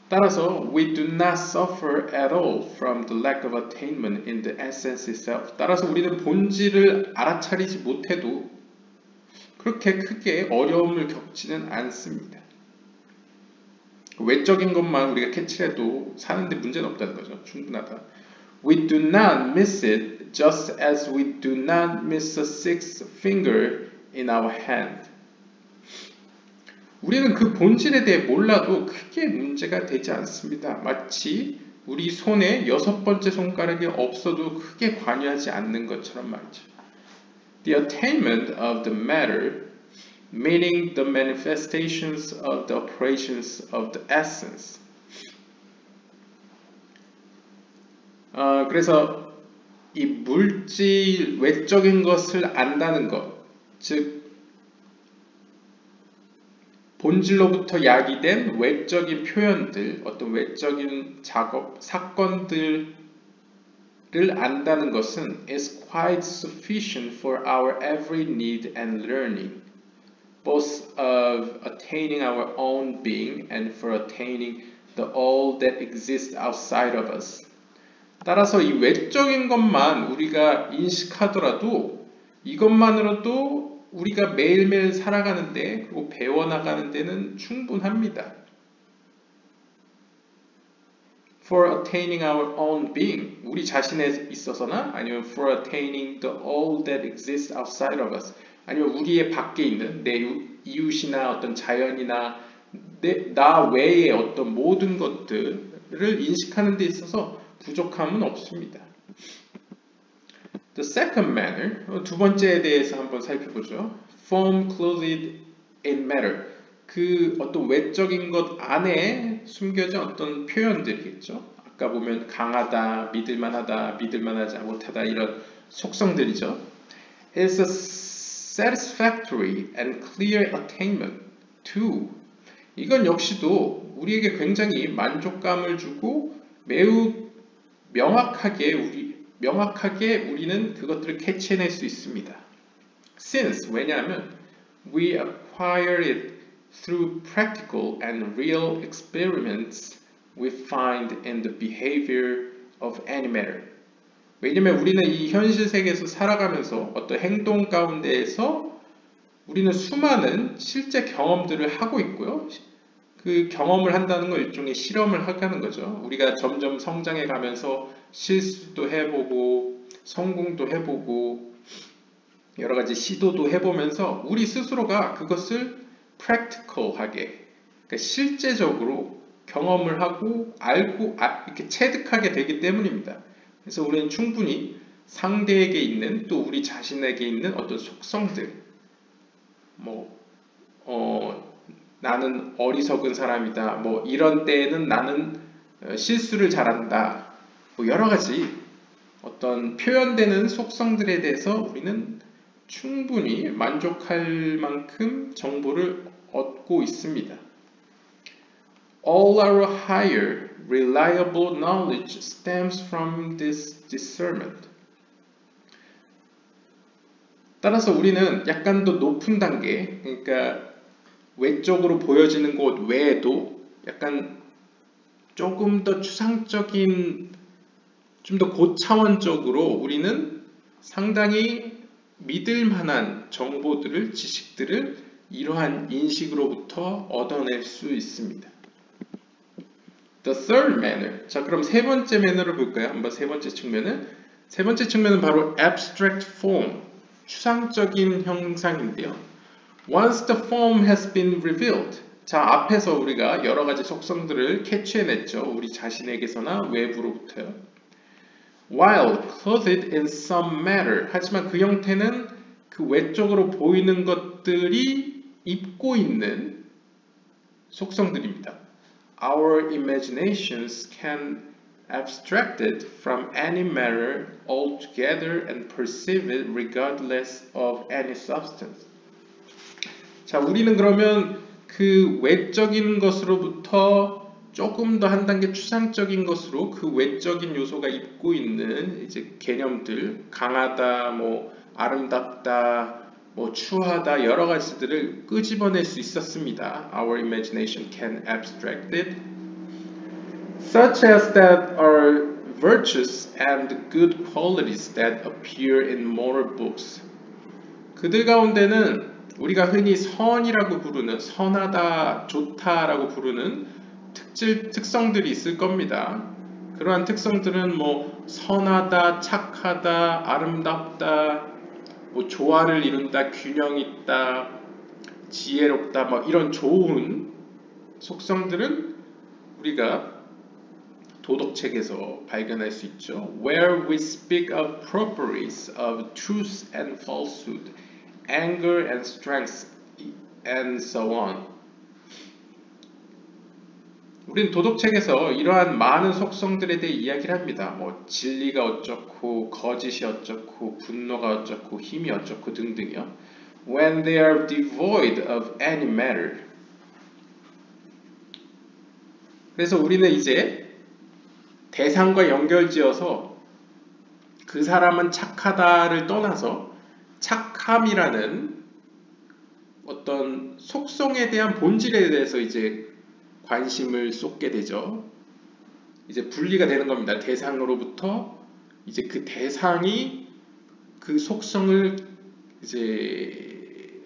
따라서 we do not suffer at all from the lack of attainment in the essence itself. 따라서 우리는 본질을 알아차리지 못해도 그렇게 크게 어려움을 겪지는 않습니다. 외적인 것만 우리가 캐치해도 사는데 문제는 없다는 거죠. 충분하다. We do not miss it just as we do not miss a sixth finger in our hand. 우리는 그 본질에 대해 몰라도 크게 문제가 되지 않습니다. 마치 우리 손에 6번째 손가락이 없어도 크게 관여하지 않는 것처럼 말이죠. The attainment of the matter, meaning the manifestations of the operations of the essence. 그래서 이 물질, 외적인 것을 안다는 것, 즉 본질로부터 야기된 외적인 표현들, 어떤 외적인 작업, 사건들을 안다는 것은 is quite sufficient for our every need and learning, both of attaining our own being and for attaining the all that exists outside of us. 따라서 이 외적인 것만 우리가 인식하더라도 이것만으로도 우리가 매일매일 살아가는데 그리고 배워나가는 데는 충분합니다. For attaining our own being, 우리 자신에 있어서나 아니면 for attaining the all that exists outside of us, 아니면 우리의 밖에 있는 내 이웃이나 어떤 자연이나 나 외의 어떤 모든 것들을 인식하는 데 있어서 부족함은 없습니다. The second manner, 두 번째에 대해서 한번 살펴보죠. Form clothed in matter, 그 어떤 외적인 것 안에 숨겨진 어떤 표현들이겠죠. 아까 보면 강하다, 믿을만하다, 믿을만하지 못하다 이런 속성들이죠. Is a satisfactory and clear attainment to. 이건 역시도 우리에게 굉장히 만족감을 주고 매우 명확하게 우리는 그것들을 캐치해낼 수 있습니다. Since 왜냐하면 we acquire it through practical and real experiments we find in the behavior of any matter. 왜냐면 우리는 이 현실 세계에서 살아가면서 어떤 행동 가운데에서 우리는 수많은 실제 경험들을 하고 있고요. 그 경험을 한다는 건 일종의 실험을 하는 거죠. 우리가 점점 성장해 가면서 실수도 해보고 성공도 해보고 여러 가지 시도도 해보면서 우리 스스로가 그것을 practical하게, 그러니까 실제적으로 경험을 하고 알고 이렇게 체득하게 되기 때문입니다. 그래서 우리는 충분히 상대에게 있는 또 우리 자신에게 있는 어떤 속성들, 나는 어리석은 사람이다, 이런 때에는 나는 실수를 잘한다, 여러 가지 어떤 표현되는 속성들에 대해서 우리는 충분히 만족할 만큼 정보를 얻고 있습니다. All our higher, reliable knowledge stems from this discernment. 따라서 우리는 약간 더 높은 단계, 그러니까 외적으로 보여지는 것 외에도 약간 조금 더 추상적인, 좀 더 고차원적으로 우리는 상당히 믿을 만한 정보들을, 지식들을 이러한 인식으로부터 얻어낼 수 있습니다. The third manner. 자, 그럼 세 번째 매너를 볼까요? 한번 세 번째 측면은. 세 번째 측면은 바로 abstract form, 추상적인 형상인데요. Once the form has been revealed. 자, 앞에서 우리가 여러 가지 속성들을 캐치해냈죠. 우리 자신에게서나 외부로부터요. While clothed in some matter. 하지만 그 형태는 그 외적으로 보이는 것들이 입고 있는 속성들입니다. Our imaginations can abstract it from any matter altogether and perceive it regardless of any substance. 자, 우리는 그러면 그 외적인 것으로부터 조금 더 한 단계 추상적인 것으로 그 외적인 요소가 입고 있는 이제 개념들, 강하다, 아름답다, 추하다, 여러 가지들을 끄집어낼 수 있었습니다. Our imagination can abstract it, such as that are virtues and good qualities that appear in moral books. 그들 가운데는 우리가 흔히 선이라고 부르는, 선하다, 좋다라고 부르는 특성들이 있을 겁니다. 그러한 특성들은 선하다, 착하다, 아름답다, 조화를 이룬다, 균형 있다, 지혜롭다, 이런 좋은 속성들은 우리가 도덕책에서 발견할 수 있죠. Where we speak of properties of truth and falsehood, anger and strength, and so on. 우리는 도덕책에서 이러한 많은 속성들에 대해 이야기를 합니다. 진리가 어쩌고, 거짓이 어쩌고, 분노가 어쩌고, 힘이 어쩌고 등등이요. When they are devoid of any matter. 그래서 우리는 이제 대상과 연결지어서 그 사람은 착하다를 떠나서 착함이라는 어떤 속성에 대한 본질에 대해서 이제 관심을 쏟게 되죠. 이제 분리가 되는 겁니다. 대상으로부터 이제 그 대상이 그 속성을 이제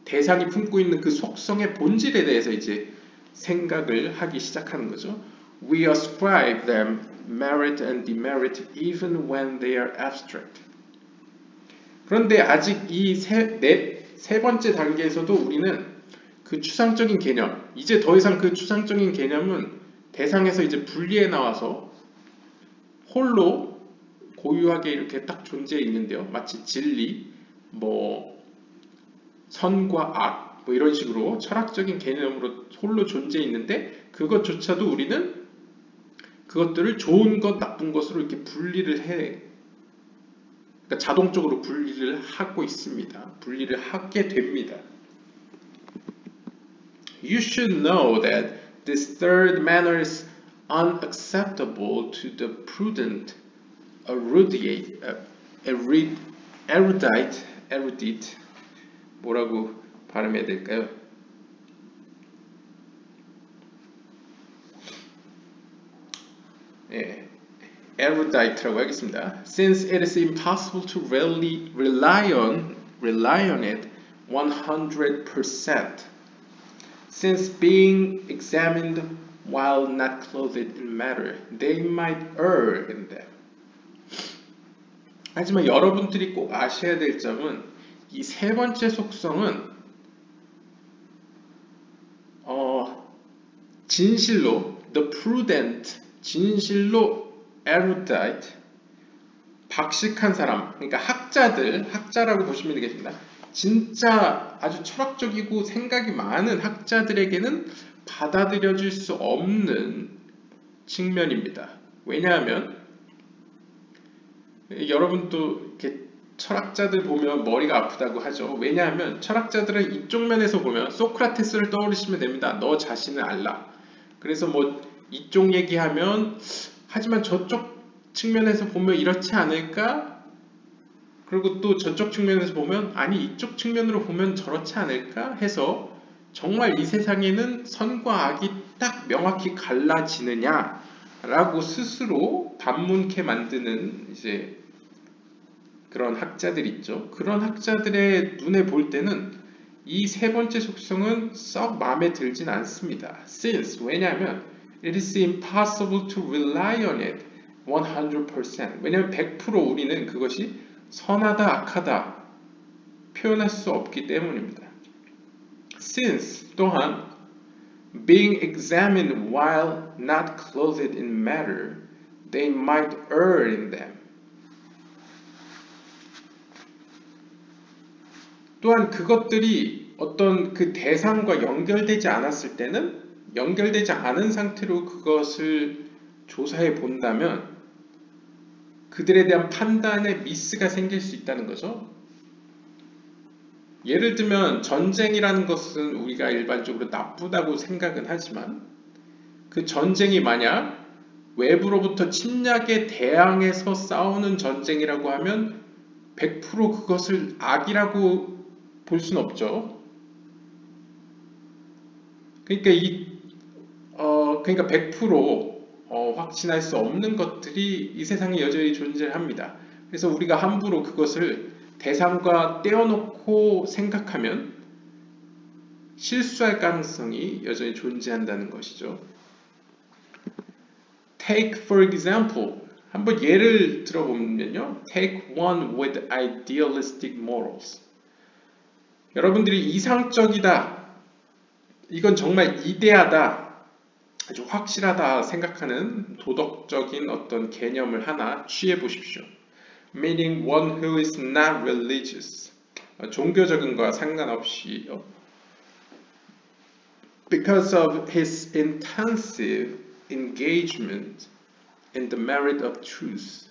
대상이 품고 있는 그 속성의 본질에 대해서 이제 생각을 하기 시작하는 거죠. We ascribe them merit and demerit even when they are abstract. 그런데 아직 이 세 번째 단계에서도 우리는 그 추상적인 개념, 이제 더 이상 그 추상적인 개념은 대상에서 이제 분리해 나와서 홀로 고유하게 이렇게 딱 존재해 있는데요. 마치 진리, 선과 악, 뭐 이런 식으로 철학적인 개념으로 홀로 존재해 있는데 그것조차도 우리는 그것들을 좋은 것, 나쁜 것으로 이렇게 분리를 해. 그러니까 자동적으로 분리를 하고 있습니다. 분리를 하게 됩니다. You should know that this third manner is unacceptable to the prudent, erudite, 뭐라고 발음해야 될까요? 예, erudite라고 하겠습니다. Since it is impossible to really rely on it 100%. Since being examined while not clothed in matter, they might err in them. 하지만 여러분들이 꼭 아셔야 될 점은 이 세 번째 속성은 진실로 the prudent, 진실로 erudite, 박식한 사람, 그러니까 학자라고 보시면 되겠습니다. 진짜 아주 철학적이고 생각이 많은 학자들에게는 받아들여질 수 없는 측면입니다. 왜냐하면 여러분도 이렇게 철학자들 보면 머리가 아프다고 하죠. 왜냐하면 철학자들은 이쪽 면에서 보면 소크라테스를 떠올리시면 됩니다. 너 자신을 알라. 그래서 뭐 이쪽 얘기하면 하지만 저쪽 측면에서 보면 이렇지 않을까? 그리고 또 저쪽 측면에서 보면 아니 이쪽 측면으로 보면 저렇지 않을까 해서 정말 이 세상에는 선과 악이 딱 명확히 갈라지느냐 라고 스스로 반문케 만드는 이제 그런 학자들 있죠. 그런 학자들의 눈에 볼 때는 이 세 번째 속성은 썩 마음에 들진 않습니다. Since, 왜냐하면 it is impossible to rely on it 100%. 왜냐하면 100% 우리는 그것이 선하다, 악하다 표현할 수 없기 때문입니다. Since 또한 being examined while not clothed in matter, they might err in them. 또한 그것들이 어떤 그 대상과 연결되지 않았을 때는 연결되지 않은 상태로 그것을 조사해 본다면 그들에 대한 판단에 미스가 생길 수 있다는 거죠. 예를 들면 전쟁이라는 것은 우리가 일반적으로 나쁘다고 생각은 하지만 그 전쟁이 만약 외부로부터 침략에 대항해서 싸우는 전쟁이라고 하면 100% 그것을 악이라고 볼 수는 없죠. 그러니까 그러니까 100% 확신할 수 없는 것들이 이 세상에 여전히 존재합니다. 그래서 우리가 함부로 그것을 대상과 떼어놓고 생각하면 실수할 가능성이 여전히 존재한다는 것이죠. Take for example, 한번 예를 들어보면요. Take one with idealistic morals. 여러분들이 이상적이다, 이건 정말 이데아다, 아주 확실하다 생각하는 도덕적인 어떤 개념을 하나 취해 보십시오. Meaning one who is not religious. 종교적인 것과 상관없이 because of his intensive engagement in the merit of truth.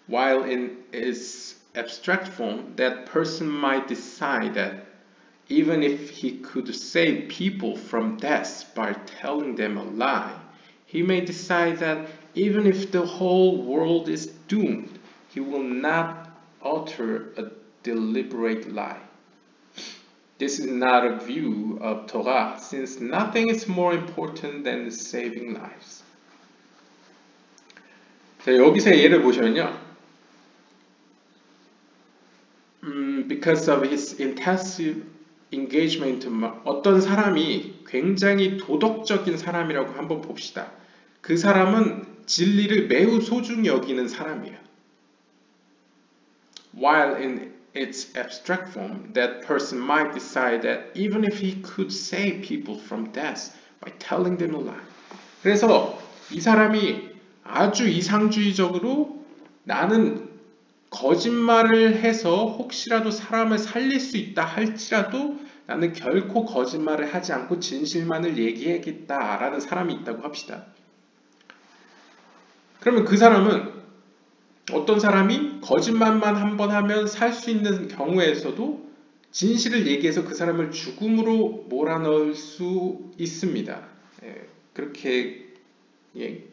While in its abstract form, that person might decide that even if he could save people from death by telling them a lie, he may decide that even if the whole world is doomed, he will not utter a deliberate lie. This is not a view of Torah, since nothing is more important than saving lives. 자, 여기서 예를 보시면요. Because of his intensive engagement, 어떤 사람이 굉장히 도덕적인 사람이라고 한번 봅시다. 그 사람은 진리를 매우 소중히 여기는 사람이에요. While in its abstract form, that person might decide that even if he could save people from death by telling them a lie. 그래서 이 사람이 아주 이상주의적으로 나는 거짓말을 해서 혹시라도 사람을 살릴 수 있다 할지라도 나는 결코 거짓말을 하지 않고 진실만을 얘기하겠다라는 사람이 있다고 합시다. 그러면 그 사람은 어떤 사람이 거짓말만 한 번 하면 살 수 있는 경우에서도 진실을 얘기해서 그 사람을 죽음으로 몰아넣을 수 있습니다. 그렇게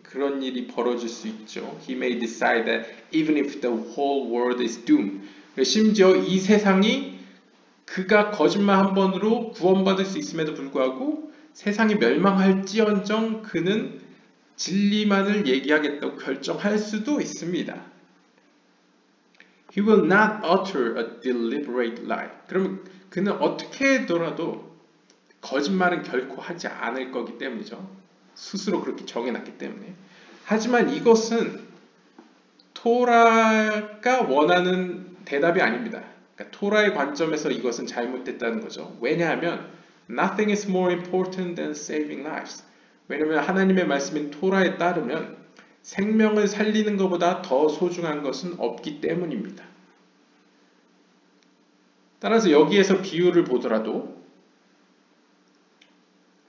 그런 일이 벌어질 수 있죠. He may decide that even if the whole world is doomed. 심지어 이 세상이 그가 거짓말 한 번으로 구원받을 수 있음에도 불구하고 세상이 멸망할지언정 그는 진리만을 얘기하겠다고 결정할 수도 있습니다. He will not utter a deliberate lie. 그러면 그는 어떻게 하더라도 거짓말은 결코 하지 않을 거기 때문이죠. 스스로 그렇게 정해놨기 때문에. 하지만 이것은 토라가 원하는 대답이 아닙니다. 그러니까 토라의 관점에서 이것은 잘못됐다는 거죠. 왜냐하면 Nothing is more important than saving lives. 왜냐하면 하나님의 말씀인 토라에 따르면 생명을 살리는 것보다 더 소중한 것은 없기 때문입니다. 따라서 여기에서 비유를 보더라도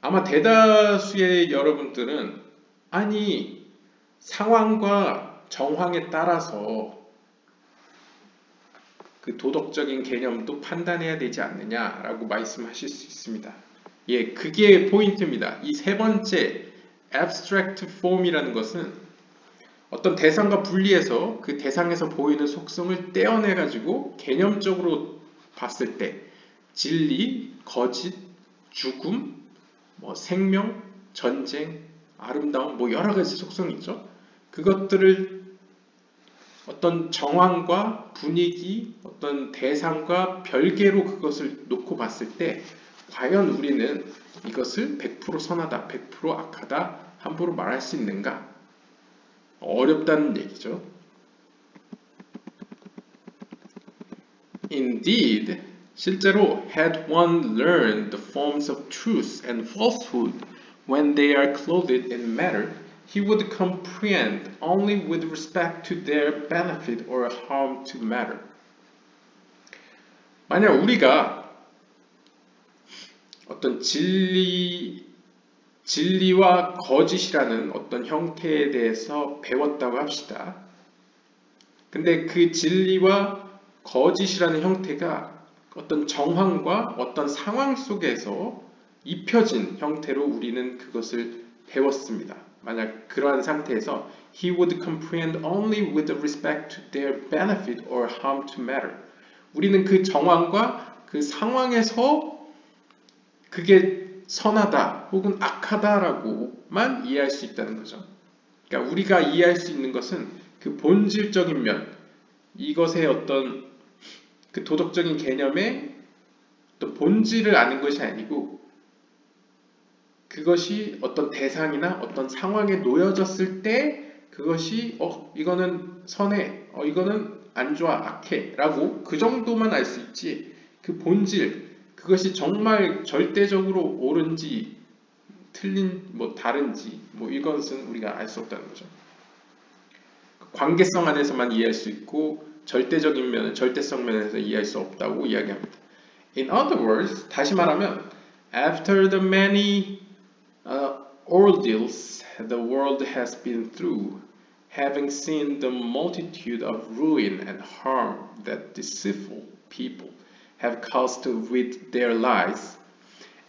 아마 대다수의 여러분들은 아니 상황과 정황에 따라서 그 도덕적인 개념도 판단해야 되지 않느냐라고 말씀하실 수 있습니다. 예, 그게 포인트입니다. 이 세 번째 abstract form이라는 것은 어떤 대상과 분리해서 그 대상에서 보이는 속성을 떼어내가지고 개념적으로 봤을 때 진리, 거짓, 죽음, 생명, 전쟁, 아름다움, 여러 가지 속성이 있죠. 그것들을 어떤 정황과 분위기, 어떤 대상과 별개로 그것을 놓고 봤을 때 과연 우리는 이것을 100% 선하다, 100% 악하다 함부로 말할 수 있는가? 어렵다는 얘기죠. Indeed, 실제로 had one learned the forms of truth and falsehood when they are clothed in matter, he would comprehend only with respect to their benefit or harm to matter. 만약 우리가 어떤 진리와 거짓이라는 어떤 형태에 대해서 배웠다고 합시다. 근데 그 진리와 거짓이라는 형태가 어떤 정황과 어떤 상황 속에서 입혀진 형태로 우리는 그것을 배웠습니다. 만약 그러한 상태에서 he would comprehend only with respect to their benefit or harm to matter. 우리는 그 정황과 그 상황에서 그게 선하다 혹은 악하다라고만 이해할 수 있다는 거죠. 그러니까 우리가 이해할 수 있는 것은 그 본질적인 면, 이것의 어떤 그 도덕적인 개념의 어떤 본질을 아는 것이 아니고 그것이 어떤 대상이나 어떤 상황에 놓여졌을 때 그것이 이거는 선해, 이거는 안 좋아, 악해 라고 그 정도만 알 수 있지 그 본질, 그것이 정말 절대적으로 옳은지 틀린 다른지 이것은 우리가 알 수 없다는 거죠. 관계성 안에서만 이해할 수 있고 절대적인 면은 절대성 면에서 이해할 수 없다고 이야기합니다. In other words, 다시 말하면 after the many ordeals the world has been through, having seen the multitude of ruin and harm that deceitful people have caused with their lies,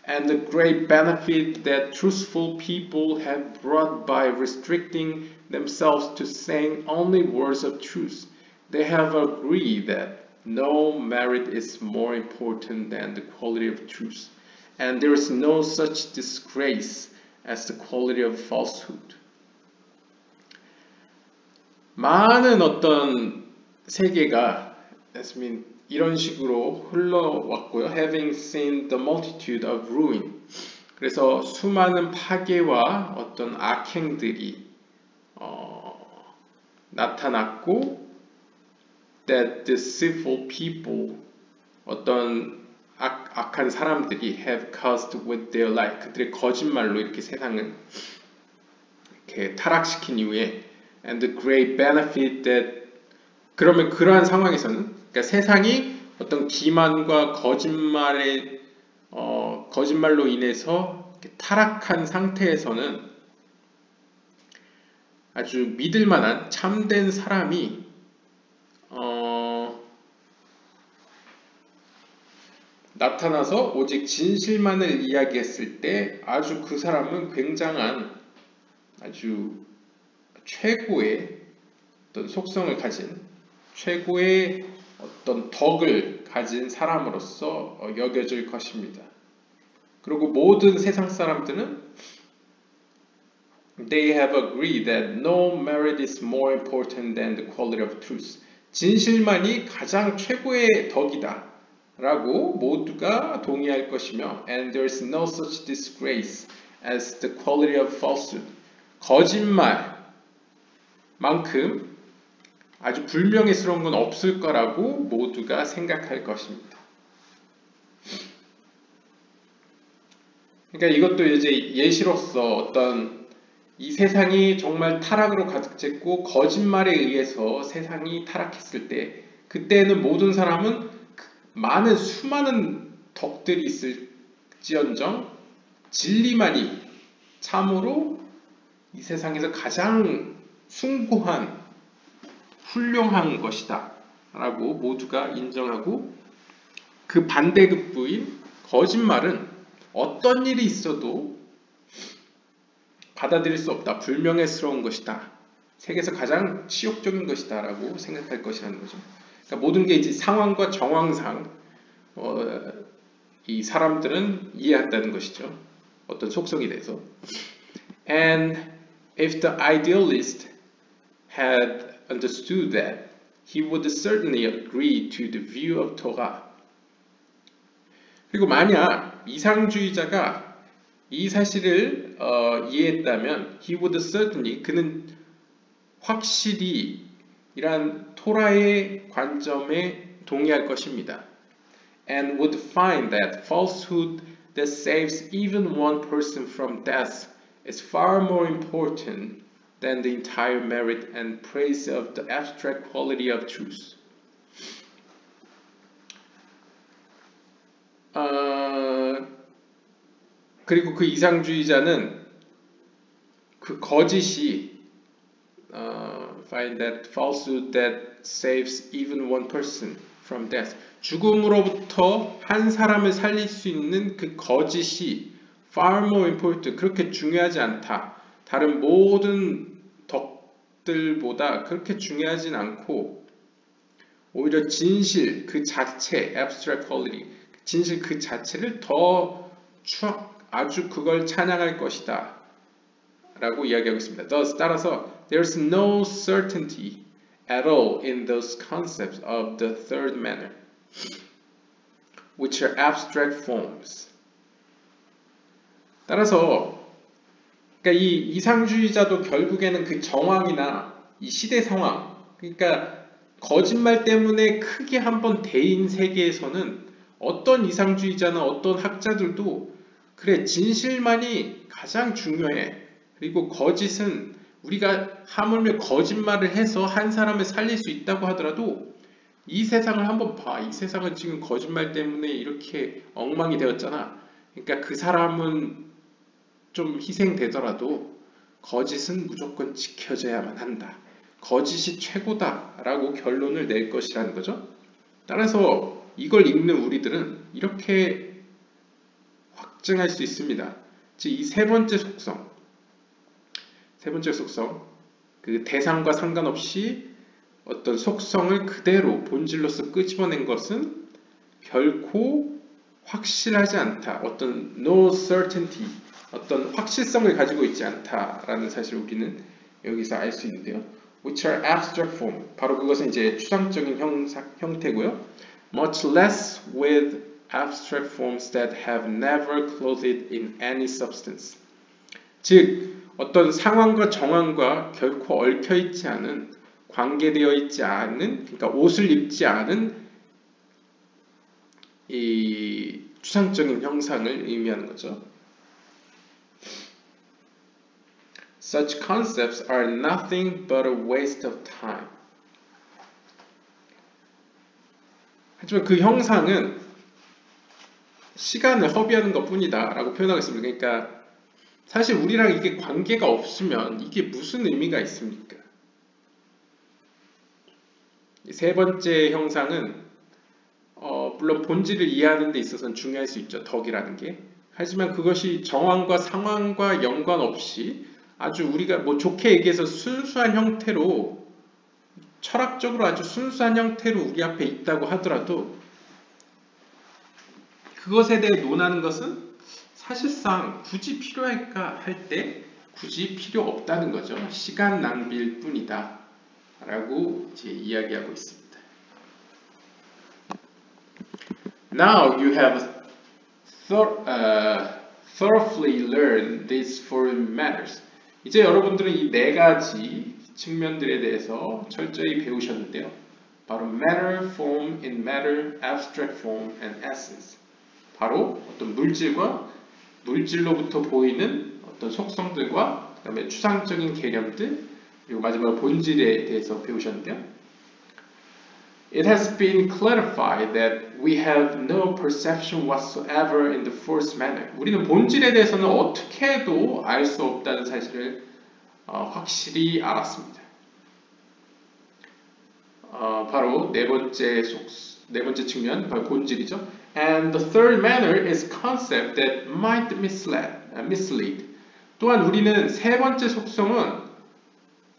and the great benefit that truthful people have brought by restricting themselves to saying only words of truth, they have agreed that no merit is more important than the quality of truth, and there is no such disgrace as the quality of falsehood. 많은 어떤 세계가 이런 식으로 흘러왔고요. Having seen the multitude of ruin. 그래서 수많은 파괴와 어떤 악행들이 나타났고 that deceitful people, 어떤 악한 사람들이 have caused with their lie, 그들의 거짓말로 이렇게 세상을 이렇게 타락시킨 이후에 and the great benefit that 그러면 그러한 상황에서는 그러니까 세상이 어떤 기만과 거짓말로 인해서 타락한 상태에서는 아주 믿을 만한 참된 사람이 나타나서 오직 진실만을 이야기했을 때 아주 그 사람은 굉장한 아주 최고의 어떤 속성을 가진 최고의 어떤 덕을 가진 사람으로서 여겨질 것입니다. 그리고 모든 세상 사람들은 They have agreed that no merit is more important than the quality of truth. 진실만이 가장 최고의 덕이다 라고 모두가 동의할 것이며 And there is no such disgrace as the quality of falsehood. 거짓말만큼 아주 불명예스러운 건 없을 거라고 모두가 생각할 것입니다. 그러니까 이것도 이제 예시로서 어떤 이 세상이 정말 타락으로 가득 찼고 거짓말에 의해서 세상이 타락했을 때 그때는 모든 사람은 수많은 덕들이 있을지언정 진리만이 참으로 이 세상에서 가장 숭고한 훌륭한 것이다 라고 모두가 인정하고 그 반대급부인 거짓말은 어떤 일이 있어도 받아들일 수 없다. 불명예스러운 것이다. 세계에서 가장 치욕적인 것이다 라고 생각할 것이라는 거죠. 그러니까 모든 게 이제 상황과 정황상 이 사람들은 이해한다는 것이죠. 어떤 속성에 대해서. And if the idealist had understood that, he would certainly agree to the view of Torah. 그리고 만약 이상주의자가 이 사실을 이해했다면 he would certainly 그는 확실히 이러한 토라의 관점에 동의할 것입니다. And would find that falsehood that saves even one person from death is far more important than the entire merit and praise of the abstract quality of truth. 그리고 그 이상주의자는 그 거짓이 find that falsehood that saves even one person from death. 죽음으로부터 한 사람을 살릴 수 있는 그 거짓이 far more important, 그렇게 중요하지 않다. 다른 모든 덕들보다 그렇게 중요하진 않고 오히려 진실 그 자체, abstract quality, 진실 그 자체를 더 아주 그걸 찬양할 것이다 라고 이야기하고 있습니다. Thus, 따라서 there's no certainty at all in those concepts of the third manner, which are abstract forms. 따라서 그러니까 이 이상주의자도 결국에는 그 정황이나 이 시대 상황, 그러니까 거짓말 때문에 크게 한번 데인 세계에서는 어떤 이상주의자나 어떤 학자들도 그래 진실만이 가장 중요해. 그리고 거짓은 우리가 하물며 거짓말을 해서 한 사람을 살릴 수 있다고 하더라도 이 세상을 한번 봐. 이 세상은 지금 거짓말 때문에 이렇게 엉망이 되었잖아. 그러니까 그 사람은 좀 희생되더라도 거짓은 무조건 지켜져야만 한다. 거짓이 최고다 라고 결론을 낼 것이라는 거죠. 따라서 이걸 읽는 우리들은 이렇게 확증할 수 있습니다. 즉 이 세 번째 속성, 그 대상과 상관없이 어떤 속성을 그대로 본질로서 끄집어낸 것은 결코 확실하지 않다. 어떤 no certainty, 어떤 확실성을 가지고 있지 않다라는 사실을 우리는 여기서 알 수 있는데요. Which are abstract form. 바로 그것은 이제 추상적인 형태고요. Much less with abstract forms that have never clothed in any substance. 즉 어떤 상황과 정황과 결코 얽혀있지 않은, 관계되어 있지 않은, 그러니까 옷을 입지 않은 이 추상적인 형상을 의미하는 거죠. Such concepts are nothing but a waste of time. 하지만 그 형상은 시간을 허비하는 것 뿐이다 라고 표현하겠습니다. 그러니까 사실 우리랑 이게 관계가 없으면 이게 무슨 의미가 있습니까? 세 번째 형상은 물론 본질을 이해하는 데 있어서는 중요할 수 있죠. 덕이라는 게. 하지만 그것이 정황과 상황과 연관 없이 아주 우리가 뭐 좋게 얘기해서 순수한 형태로 철학적으로 아주 순수한 형태로 우리 앞에 있다고 하더라도 그것에 대해 논하는 것은 사실상 굳이 필요할까 할 때 굳이 필요 없다는 거죠. 시간 낭비일 뿐이다 라고 이제 이야기하고 있습니다. Now you have thoroughly learned these four matters. 이제 여러분들은 이 네 가지 측면들에 대해서 철저히 배우셨는데요. 바로 matter, form, in matter, abstract form, and essence. 바로 어떤 물질로부터 보이는 어떤 속성들과 그 다음에 추상적인 개념들, 그리고 마지막으로 본질에 대해서 배우셨는데요. It has been clarified that we have no perception whatsoever in the first manner. 우리는 본질에 대해서는 어떻게 해도 알 수 없다는 사실을 확실히 알았습니다. 바로 네 번째 측면, 바로 본질이죠. And the third manner is concept that might mislead. 또한 우리는 세 번째 속성은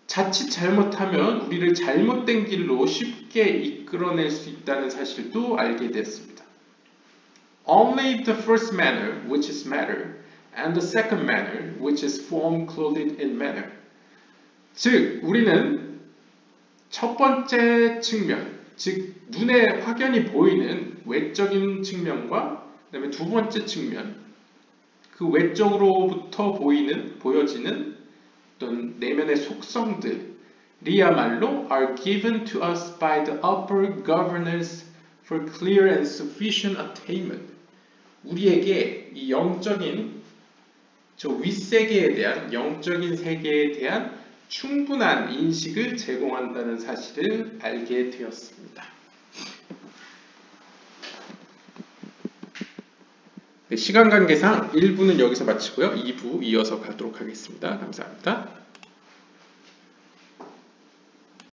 자칫 잘못하면 우리를 잘못된 길로 쉽게 이끌어낼 수 있다는 사실도 알게 되었습니다. Only the first manner, which is matter, and the second manner, which is form clothed in matter. 즉, 우리는 첫 번째 측면, 즉 눈에 확연히 보이는 외적인 측면과 그다음에 두 번째 측면, 그 외적으로부터 보여지는 어떤 내면의 속성들이야말로 are given to us by the upper governance for clear and sufficient attainment. 우리에게 이 영적인 저 윗세계에 대한 영적인 세계에 대한 충분한 인식을 제공한다는 사실을 알게 되었습니다. 네, 시간 관계상 1부는 여기서 마치고요. 2부 이어서 가도록 하겠습니다. 감사합니다.